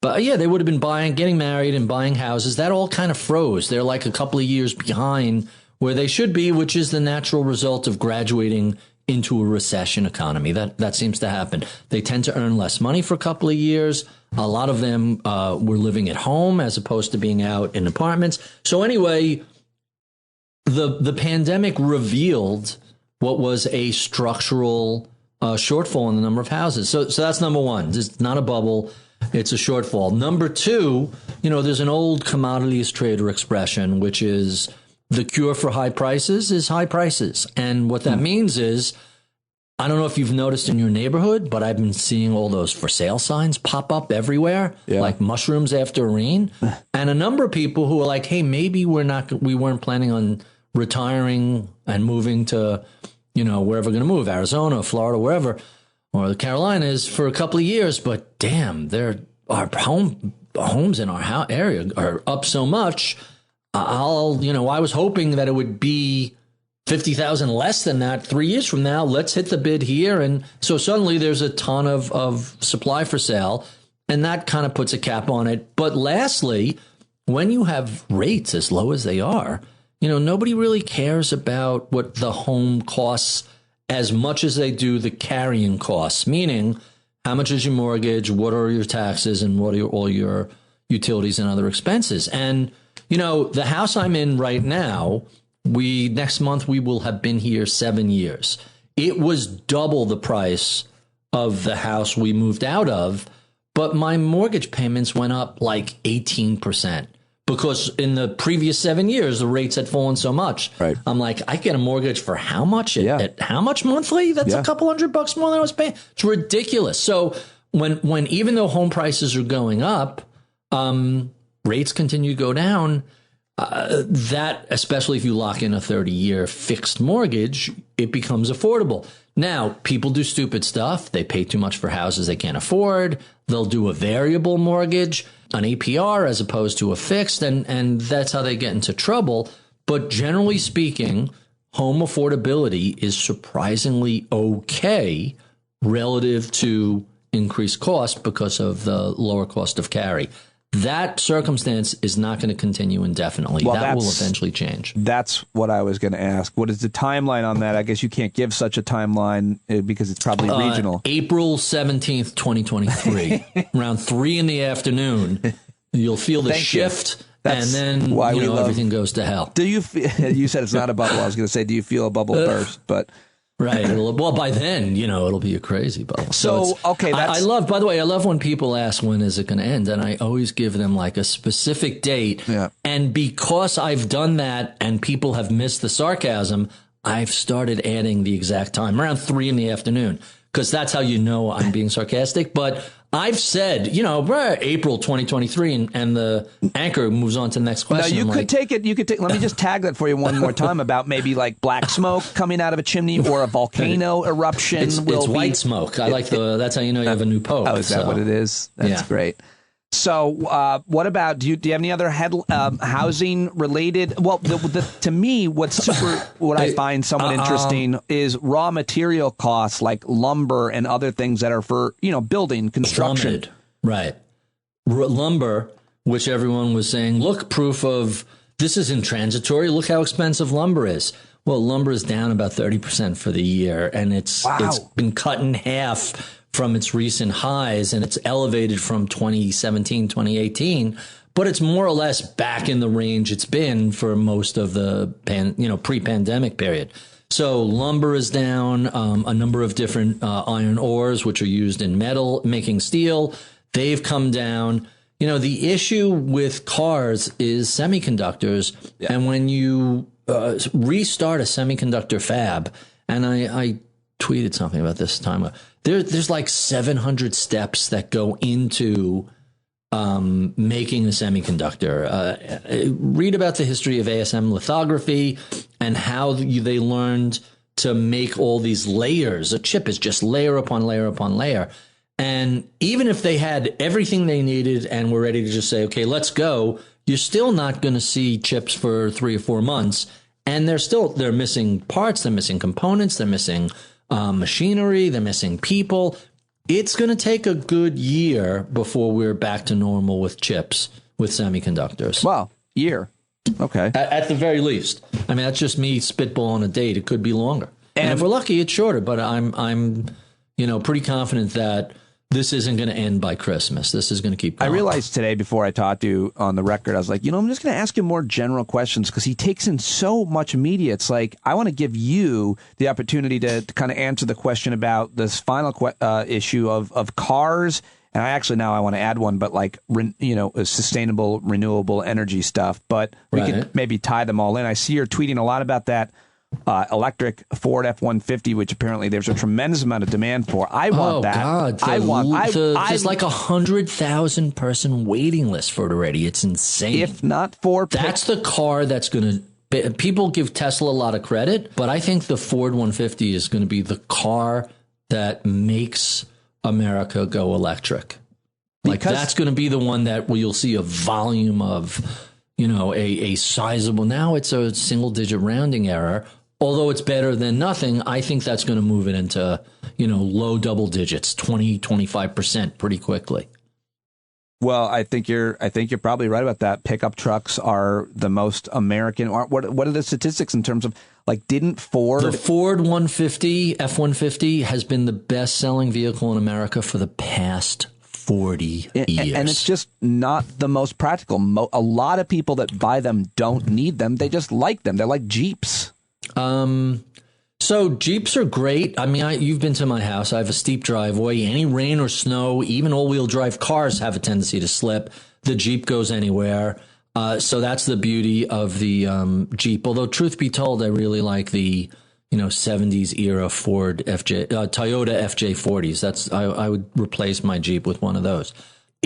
But yeah, they would have been getting married and buying houses. That all kind of froze. They're like a couple of years behind where they should be, which is the natural result of graduating into a recession economy. That seems to happen. They tend to earn less money for a couple of years. A lot of them were living at home as opposed to being out in apartments. So anyway, the pandemic revealed what was a structural shortfall in the number of houses. So that's number one. It's not a bubble. It's a shortfall. Number two, you know, there's an old commodities trader expression, which is the cure for high prices is high prices. And what that means is, I don't know if you've noticed in your neighborhood, but I've been seeing all those for sale signs pop up everywhere, like mushrooms after rain. And a number of people who are like, hey, maybe we weren't planning on retiring and moving to, you know, wherever we're going to move, Arizona, Florida, wherever, or the Carolinas for a couple of years, but damn, our homes in our area are up so much. I was hoping that it would be 50,000 less than that 3 years from now. Let's hit the bid here. And so suddenly there's a ton of supply for sale, and that kind of puts a cap on it. But lastly, when you have rates as low as they are, you know, nobody really cares about what the home costs as much as they do the carrying costs, meaning how much is your mortgage, what are your taxes, and what are all your utilities and other expenses. And, you know, the house I'm in right now, next month we will have been here 7 years. It was double the price of the house we moved out of, but my mortgage payments went up like 18%. Because in the previous 7 years, the rates had fallen so much. Right. I'm like, I get a mortgage for how much? At how much monthly? That's a couple $100 more than I was paying. It's ridiculous. So when even though home prices are going up, rates continue to go down. That, especially if you lock in a 30-year fixed mortgage, it becomes affordable. Now, people do stupid stuff. They pay too much for houses they can't afford. They'll do a variable mortgage, an APR as opposed to a fixed, and that's how they get into trouble. But generally speaking, home affordability is surprisingly okay relative to increased cost because of the lower cost of carry. That circumstance is not going to continue indefinitely. Well, that will eventually change. That's what I was going to ask. What is the timeline on that? I guess you can't give such a timeline because it's probably regional. April 17th, 2023, around 3 in the afternoon, you'll feel the shift, and then everything goes to hell. Do you? You said it's not a bubble. I was going to say, do you feel a bubble burst? But Right. Well, by then, it'll be a crazy bubble. So okay, I love, by the way, I love when people ask when is it going to end, and I always give them like a specific date. Yeah. And because I've done that and people have missed the sarcasm, I've started adding the exact time around 3 p.m, because that's how I'm being sarcastic. But I've said, April 2023, and the anchor moves on to the next question. Now, you could take. Let me just tag that for you one more time about maybe like black smoke coming out of a chimney or a volcano eruption. It's white smoke. I like that's how you have a new pope. Oh, is that what it is? That's great. So, what about, do you have any other housing related? Well, to me, what I find somewhat interesting is raw material costs like lumber and other things that are for, building construction. Plummeted. Right. Lumber, which everyone was saying, look, proof of this isn't transitory. Look how expensive lumber is. Well, lumber is down about 30% for the year, and it's been cut in half from its recent highs, and it's elevated from 2017, 2018, but it's more or less back in the range it's been for most of the pre-pandemic period. So lumber is down, a number of different iron ores, which are used in metal, making steel, they've come down. The issue with cars is semiconductors, and when you restart a semiconductor fab, and I tweeted something about this time ago, there's like 700 steps that go into making a semiconductor. Read about the history of ASM lithography and how they learned to make all these layers. A chip is just layer upon layer upon layer. And even if they had everything they needed and were ready to just say, okay, let's go, you're still not going to see chips for 3 or 4 months. And they're missing parts, they're missing components, they're missing machinery, they're missing people. It's going to take a good year before we're back to normal with chips, with semiconductors. Wow, year. Okay. At the very least. I mean, that's just me spitballing a date. It could be longer. And if we're lucky, it's shorter, but I'm pretty confident that this isn't going to end by Christmas. This is going to keep going. I realized today before I talked to you on the record, I was like, I'm just going to ask him more general questions because he takes in so much media. It's like, I want to give you the opportunity to kind of answer the question about this final issue of cars. And I want to add one, but like, sustainable, renewable energy stuff. But we could maybe tie them all in. I see you're tweeting a lot about that. Electric Ford F-150, which apparently there's a tremendous amount of demand for. I want that. God, there's like 100,000 person waiting list for it already. It's insane. If not for that's the car that's going to. People give Tesla a lot of credit, but I think the Ford 150 is going to be the car that makes America go electric. Like that's going to be the one that you'll see a volume of. A sizable. Now it's a single digit rounding error. Although it's better than nothing, I think that's going to move it into, low double digits, 20, 25% pretty quickly. Well, I think you're probably right about that. Pickup trucks are the most American. What are the statistics in terms of didn't Ford? The Ford 150, F-150 has been the best selling vehicle in America for the past 40 years. And it's just not the most practical. A lot of people that buy them don't need them. They just like them. They're like Jeeps. So Jeeps are great. I mean, you've been to my house. I have a steep driveway. Any rain or snow, even all-wheel drive cars have a tendency to slip. The Jeep goes anywhere. So that's the beauty of the Jeep. Although, truth be told, I really like the 70s era Ford Toyota FJ40s. I would replace my Jeep with one of those.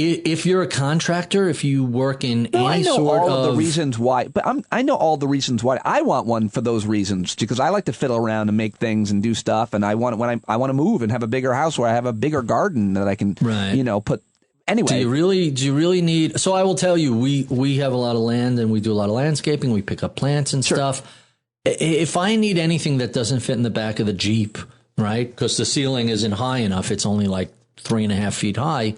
If you're a contractor, if you work in any sort of... I know all of the reasons why, but I know all the reasons why. I want one for those reasons because I like to fiddle around and make things and do stuff, and I want to move and have a bigger house where I have a bigger garden that I can, put. Anyway, do you really need? So I will tell you, we have a lot of land and we do a lot of landscaping. We pick up plants and stuff. If I need anything that doesn't fit in the back of the Jeep, right? Because the ceiling isn't high enough, it's only like 3.5 feet high.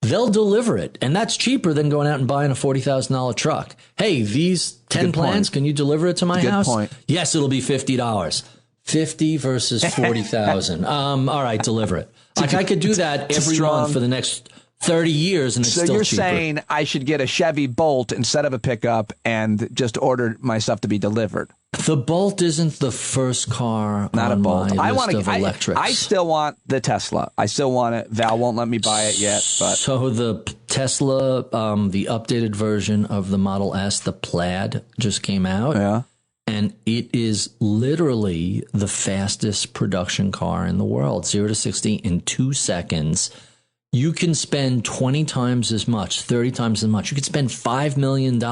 They'll deliver it. And that's cheaper than going out and buying a $40,000 truck. Hey, these 10 plants, can you deliver it to my house? Good point. Yes, it'll be $50. 50 versus 40,000. All right, deliver it. I could do that every month for the next 30 years and it's so still you're cheaper. saying I should get a Chevy Bolt instead of a pickup and just order my stuff to be delivered? The Bolt isn't the first car Not on a Bolt. my I list want of electrics. I still want the Tesla. I still want it. Val won't let me buy it yet. But So the Tesla, the updated version of the Model S, the Plaid, just came out. Yeah. And it is literally the fastest production car in the world. 0 to 60 in 2 seconds. You can spend 20 times as much, 30 times as much. You could spend $5 million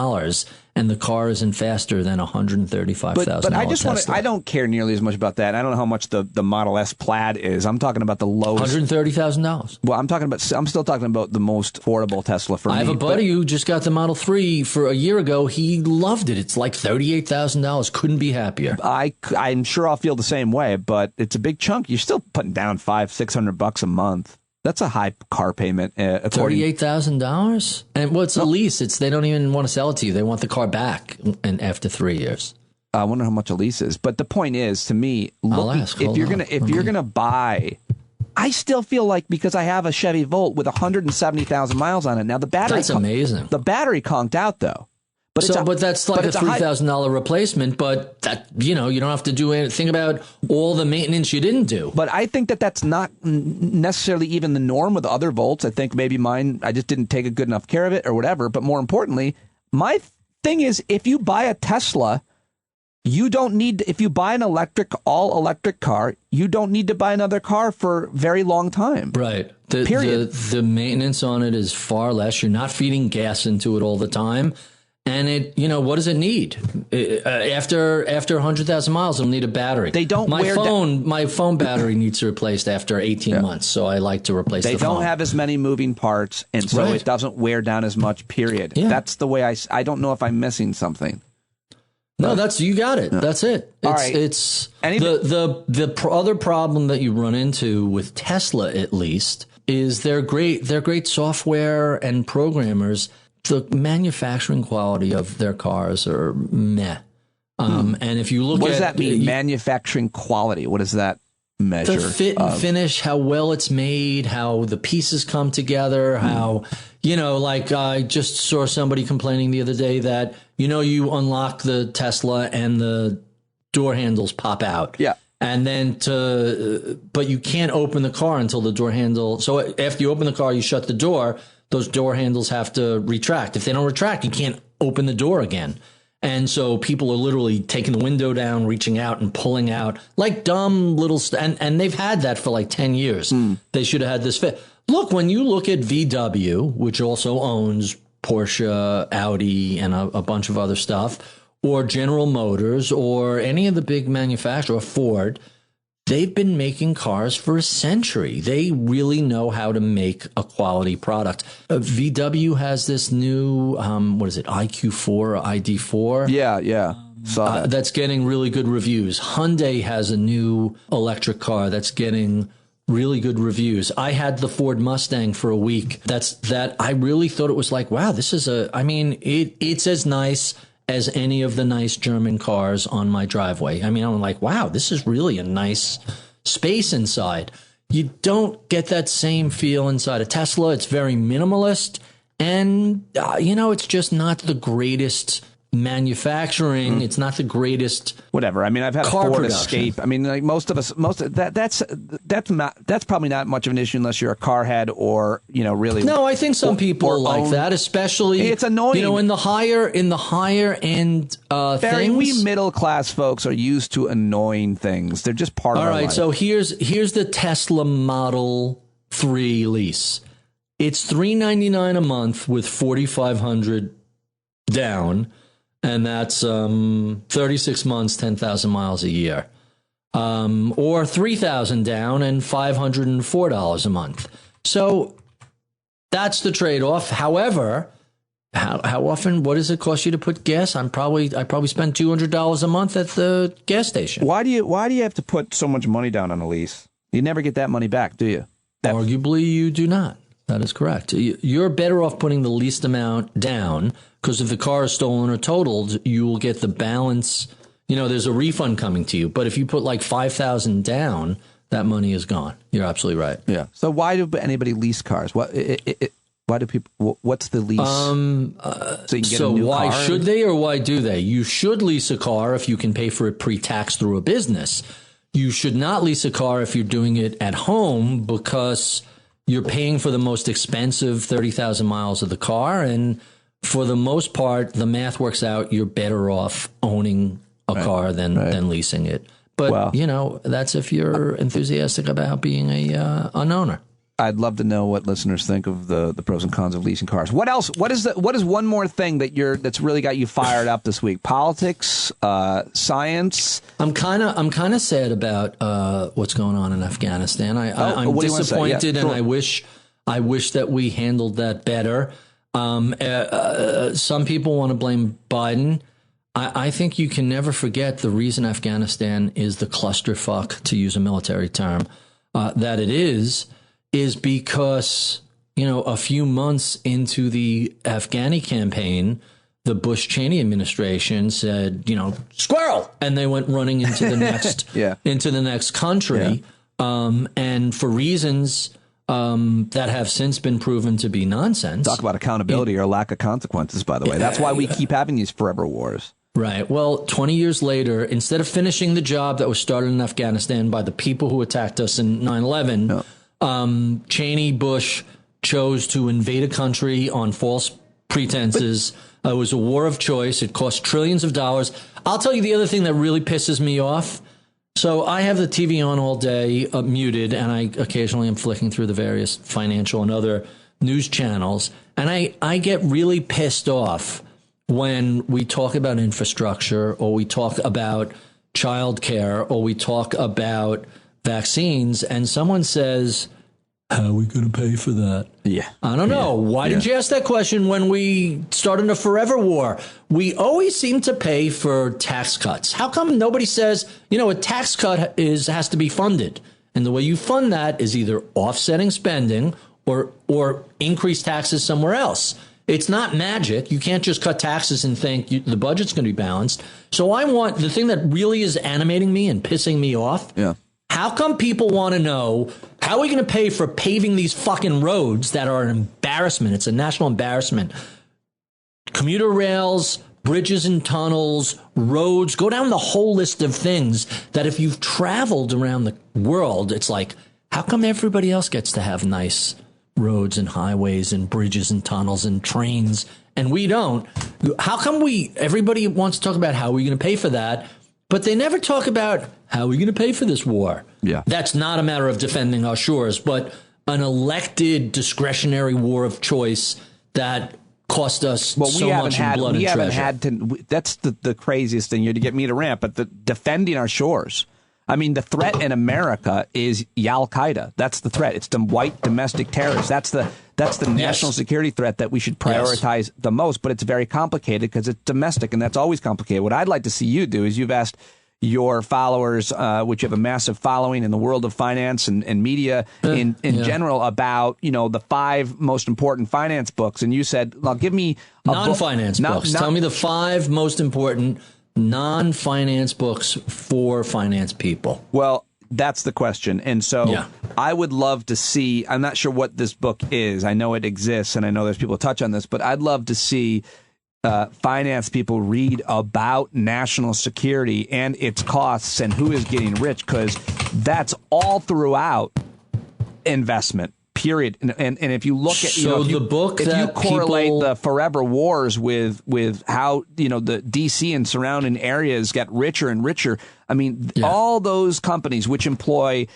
and the car isn't faster than $135,000. But I just want Tesla. to, I don't care nearly as much about that. I don't know how much the Model S Plaid is. I'm talking about the lowest. $130,000. Well, I'm still talking about the most affordable Tesla for me. I have a buddy who just got the Model 3 for a year ago. He loved it. It's like $38,000. Couldn't be happier. I'm sure I'll feel the same way, but it's a big chunk. You're still putting down $500-600 a month. That's a high car payment. $38,000? And what's a lease? They don't even want to sell it to you. They want the car back and after 3 years. I wonder how much a lease is. But the point is, to me, if you're gonna buy, I still feel like because I have a Chevy Volt with 170,000 miles on it now, the battery that's amazing. The battery conked out though. But that's like a $3,000 replacement. But that you don't have to do anything. Think about all the maintenance you didn't do. But I think that's not necessarily even the norm with other Volts. I think maybe mine, I just didn't take a good enough care of it or whatever. But more importantly, my thing is, if you buy a Tesla, you don't need. If you buy an all electric car, you don't need to buy another car for a very long time. Right. Period. The maintenance on it is far less. You're not feeding gas into it all the time. And what does it need? After 100,000 miles, it'll need a battery. They don't. My phone battery needs replaced after 18 months, so I like to replace. They the phone. don't have as many moving parts, and so it doesn't wear down as much. Period. Yeah. That's the way I don't know if I'm missing something. No, you got it. That's it. All right. It's the other problem that you run into with Tesla, at least, is they're great software and programmers. The manufacturing quality of their cars are meh. And if you look what does that mean? Manufacturing quality. What does that measure? The fit and finish, how well it's made, how the pieces come together, how, like I just saw somebody complaining the other day that, you unlock the Tesla and the door handles pop out. Yeah. And then but you can't open the car until the door handle. So after you open the car, you shut the door. Those door handles have to retract. If they don't retract, you can't open the door again. And so people are literally taking the window down, reaching out and pulling out like dumb little and they've had that for like 10 years. They should have had this fit. Look, when you look at VW, which also owns Porsche, Audi, and a bunch of other stuff, or General Motors, or any of the big manufacturers, Ford, they've been making cars for a century. They really know how to make a quality product. VW has this new, what is it, IQ4 or ID4? Yeah. Saw that. That's getting really good reviews. Hyundai has a new electric car that's getting really good reviews. I had the Ford Mustang for a week. I really thought it was like, wow, this is it's as nice as any of the nice German cars on my driveway. I mean, I'm like, wow, this is really a nice space inside. You don't get that same feel inside a Tesla. It's very minimalist. And, it's just not the greatest manufacturing. It's not the greatest. Whatever. I mean, I've had a Ford production. Escape. I mean, like that's probably not much of an issue unless you're a car head or, really. No, I think some people like that, especially. It's annoying. In the higher end Barry, things. we middle class folks are used to annoying things. They're just part of our life. All right, so here's the Tesla Model 3 lease. It's $399 a month with $4,500 down. And that's 36 months, 10,000 miles a year. Or 3,000 down and $504 a month. So that's the trade-off. However, how often, what does it cost you to put gas? I probably spend $200 a month at the gas station. Why do you have to put so much money down on a lease? You never get that money back, do you? Arguably, you do not. That is correct. You're better off putting the least amount down because if the car is stolen or totaled, you will get the balance. There's a refund coming to you. But if you put like $5,000 down, that money is gone. You're absolutely right. Yeah. So why do anybody lease cars? Why do people? What's the lease? So you can get a new why car? should they or why do they? You should lease a car if you can pay for it pre-tax through a business. You should not lease a car if you're doing it at home because you're paying for the most expensive 30,000 miles of the car. And for the most part, the math works out. You're better off owning a car than leasing it. But, that's if you're enthusiastic about being an owner. I'd love to know what listeners think of the pros and cons of leasing cars. What else? What is one more thing that's really got you fired up this week? Politics, science. I'm kind of sad about what's going on in Afghanistan. I'm disappointed, and I wish that we handled that better. Some people want to blame Biden. I think you can never forget the reason Afghanistan is the clusterfuck, to use a military term, that it is because, a few months into the Afghani campaign, the Bush-Cheney administration said, squirrel, and they went running into the next into the next country, and for reasons that have since been proven to be nonsense. Talk about accountability or lack of consequences, by the way. That's why we keep having these forever wars. Right. Well, 20 years later, instead of finishing the job that was started in Afghanistan by the people who attacked us in 9/11, Cheney, Bush chose to invade a country on false pretenses. It was a war of choice. It cost trillions of dollars. I'll tell you the other thing that really pisses me off. So I have the TV on all day, muted, and I occasionally am flicking through the various financial and other news channels. And I get really pissed off when we talk about infrastructure or we talk about childcare or we talk about vaccines and someone says, how are we going to pay for that? Yeah. I don't know. Why didn't you ask that question when we started a forever war? We always seem to pay for tax cuts. How come nobody says, a tax cut has to be funded? And the way you fund that is either offsetting spending or increase taxes somewhere else. It's not magic. You can't just cut taxes and think the budget's going to be balanced. So I want the thing that really is animating me and pissing me off. Yeah. How come people want to know how are we going to pay for paving these fucking roads that are an embarrassment? It's a national embarrassment. Commuter rails, bridges and tunnels, roads, go down the whole list of things that if you've traveled around the world, it's like, how come everybody else gets to have nice roads and highways and bridges and tunnels and trains and we don't? How come everybody wants to talk about how are we going to pay for that, but they never talk about how are we going to pay for this war? Yeah. That's not a matter of defending our shores, but an elected discretionary war of choice that cost us so much in blood and treasure. That's the craziest thing. You had to get me to rant, but defending our shores. I mean, the threat in America is Al-Qaeda. That's the threat. It's the white domestic terrorists. That's the national security threat that we should prioritize the most. But it's very complicated because it's domestic, and that's always complicated. What I'd like to see you do is you've asked your followers, which you have a massive following in the world of finance and media in general, about the 5 most important finance books, and you said, "Well, give me non-finance books. Tell me the 5 most important non-finance books for finance people." Well, that's the question. And so I would love to see, I'm not sure what this book is. I know it exists and I know there's people who touch on this, but I'd love to see finance people read about national security and its costs and who is getting rich, because that's all throughout investment. Period. And if you look at if you correlate the forever wars with how the DC and surrounding areas get richer and richer, I mean all those companies which employ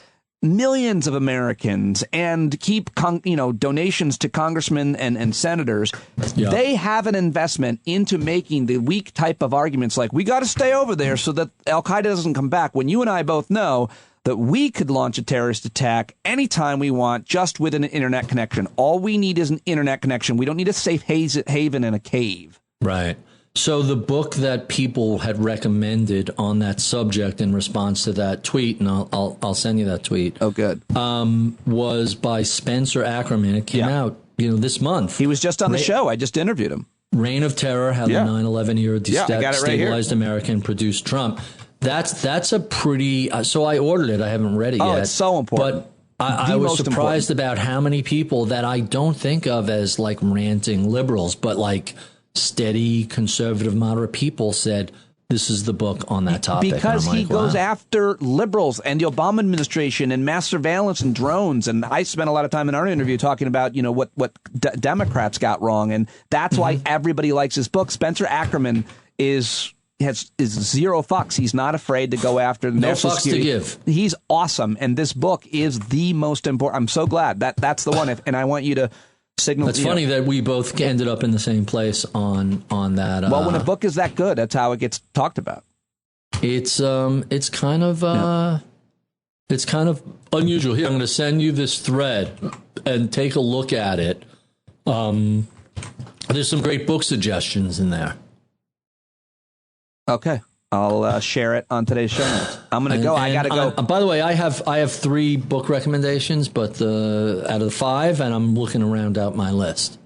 millions of Americans and keep donations to congressmen and senators, they have an investment into making the weak type of arguments like we got to stay over there so that Al-Qaeda doesn't come back, when you and I both know that we could launch a terrorist attack anytime we want, just with an internet connection. All we need is an internet connection. We don't need a safe haven in a cave. Right. So the book that people had recommended on that subject in response to that tweet, and I'll send you that tweet. Oh, good. Was by Spencer Ackerman. It came out this month. He was just on the show. I just interviewed him. Reign of Terror: How the 9/11 era destabilized America and produced Trump. That's a pretty. So I ordered it. I haven't read it yet. Oh, it's so important. But I was surprised about how many people that I don't think of as like ranting liberals, but like steady conservative, moderate people said this is the book on that topic. Because he goes wow. after liberals and the Obama administration and mass surveillance and drones. And I spent a lot of time in our interview talking about, what Democrats got wrong. And that's why everybody likes his book. Spencer Ackerman is zero fucks. He's not afraid to go after no national fucks security. to give. He's awesome. And this book is the most important. I'm so glad that's the one. And I want you to signal. It's funny that we both ended up in the same place on that. Well, when a book is that good, that's how it gets talked about. It's kind of unusual. Here, I'm going to send you this thread and take a look at it. There's some great book suggestions in there. Okay. I'll share it on today's show notes. I'm going to go. I got to go. By the way, I have 3 book recommendations, but out of the 5, and I'm looking to round out my list.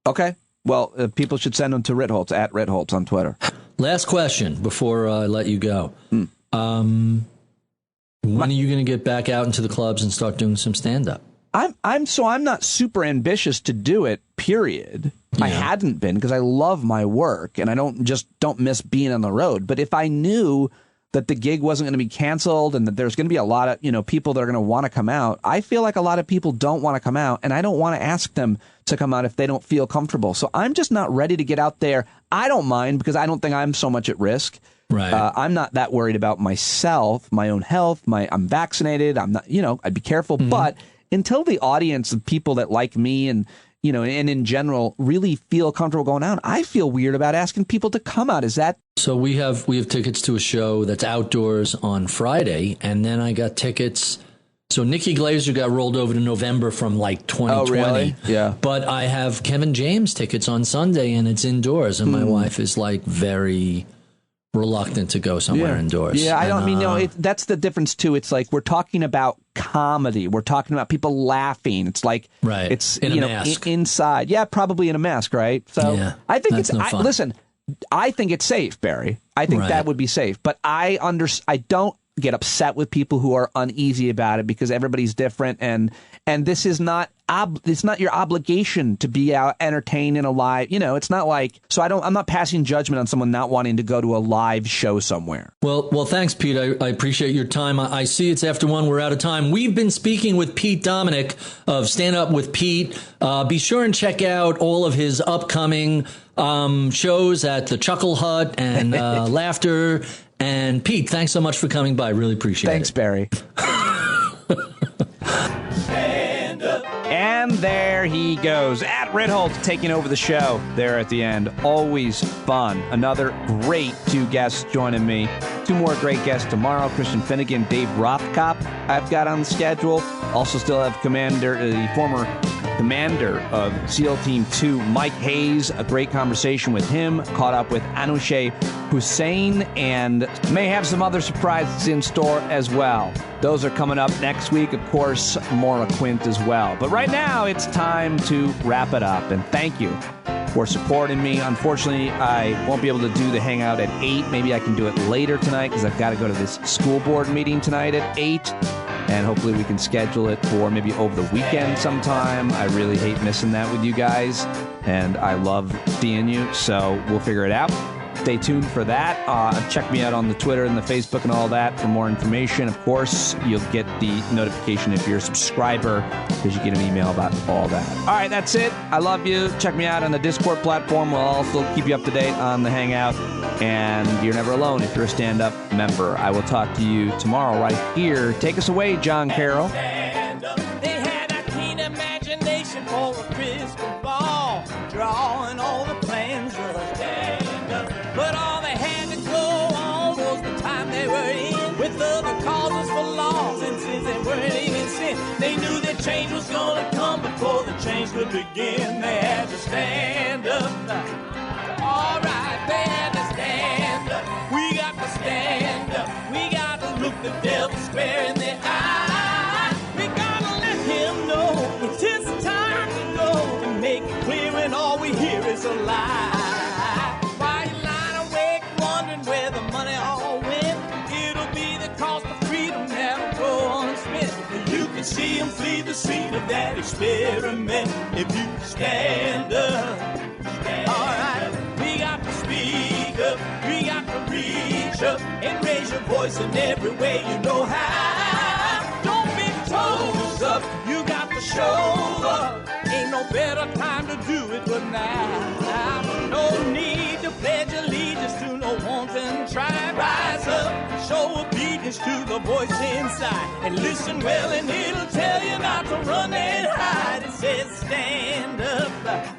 Okay. Well, people should send them to Ritholtz, at Ritholtz on Twitter. Last question before I let you go. When are you going to get back out into the clubs and start doing some stand-up? I'm not super ambitious to do it, period. Yeah. I hadn't been because I love my work and I don't miss being on the road. But if I knew that the gig wasn't going to be canceled and that there's going to be a lot of, people that are going to want to come out, I feel like a lot of people don't want to come out and I don't want to ask them to come out if they don't feel comfortable. So I'm just not ready to get out there. I don't mind because I don't think I'm so much at risk. Right. I'm not that worried about myself, my own health. I'm vaccinated. I'm not, I'd be careful. Mm-hmm. But until the audience of people that like me and in general really feel comfortable going out, I feel weird about asking people to come out. Is that so? We have tickets to a show that's outdoors on Friday, and then I got tickets. So Nikki Glaser got rolled over to November from like 2020. Oh, really? Yeah. But I have Kevin James tickets on Sunday, and it's indoors, and my wife is like very reluctant to go somewhere indoors. Yeah, I don't mean, that's the difference too. It's like we're talking about comedy. We're talking about people laughing. It's like, right. It's, in a mask. Inside. Yeah, probably in a mask, right? So yeah, I think it's no fun. Listen, I think it's safe, Barry. I think that would be safe. But I don't get upset with people who are uneasy about it because everybody's different and this is not it's not your obligation to be out entertained in a live, it's not like, so I'm not passing judgment on someone not wanting to go to a live show somewhere. Well, thanks, Pete. I appreciate your time. I see it's after 1. We're out of time. We've been speaking with Pete Dominick of Stand Up with Pete. Be sure and check out all of his upcoming shows at the Chuckle Hut and Laughter. And Pete, thanks so much for coming by. Really appreciate it. Thanks, Barry. And there he goes, at Ritholtz, taking over the show there at the end. Always fun. Another great 2 guests joining me. 2 more great guests tomorrow. Christian Finnegan, Dave Rothkopf I've got on the schedule. Also still have the former commander of SEAL Team 2, Mike Hayes. A great conversation with him. Caught up with Anousheh Hussein and may have some other surprises in store as well. Those are coming up next week. Of course, Maura Quint as well. But right now, it's time to wrap it up. And thank you for supporting me. Unfortunately, I won't be able to do the hangout at 8. Maybe I can do it later tonight because I've got to go to this school board meeting tonight at 8. And hopefully we can schedule it for maybe over the weekend sometime. I really hate missing that with you guys. And I love seeing you. So we'll figure it out. Stay tuned for that. Check me out on the Twitter and the Facebook and all that for more information. Of course, you'll get the notification if you're a subscriber because you get an email about all that. All right, that's it. I love you. Check me out on the Discord platform. We'll also keep you up to date on the Hangout. And you're never alone if you're a stand-up member. I will talk to you tomorrow right here. Take us away, John Carroll. They had a keen imagination for a crystal ball, drawing all the plans of a stand-up. But all they had to go on was the time they were in, with other causes for loss, and since they weren't in sin, they knew that change was gonna come before the change could begin. They had to stand up. All right, they had to stand up. We got to stand up. We got to look the devil square in the eye. We gotta let him know it's his time to go and make it clear when all we hear is a lie. Why you lying awake wondering where the money all went? It and see them flee the scene of that experiment. If you stand up, all right, we got to speak up, we got to reach up and raise your voice in every way you know how. Don't be toes up, you got to show up. Ain't no better time to do it but now. No need to pledge allegiance to no wanton tribe. Rise up and show obedience to the voice inside. And listen well and it'll tell you not to run and hide. It says stand up,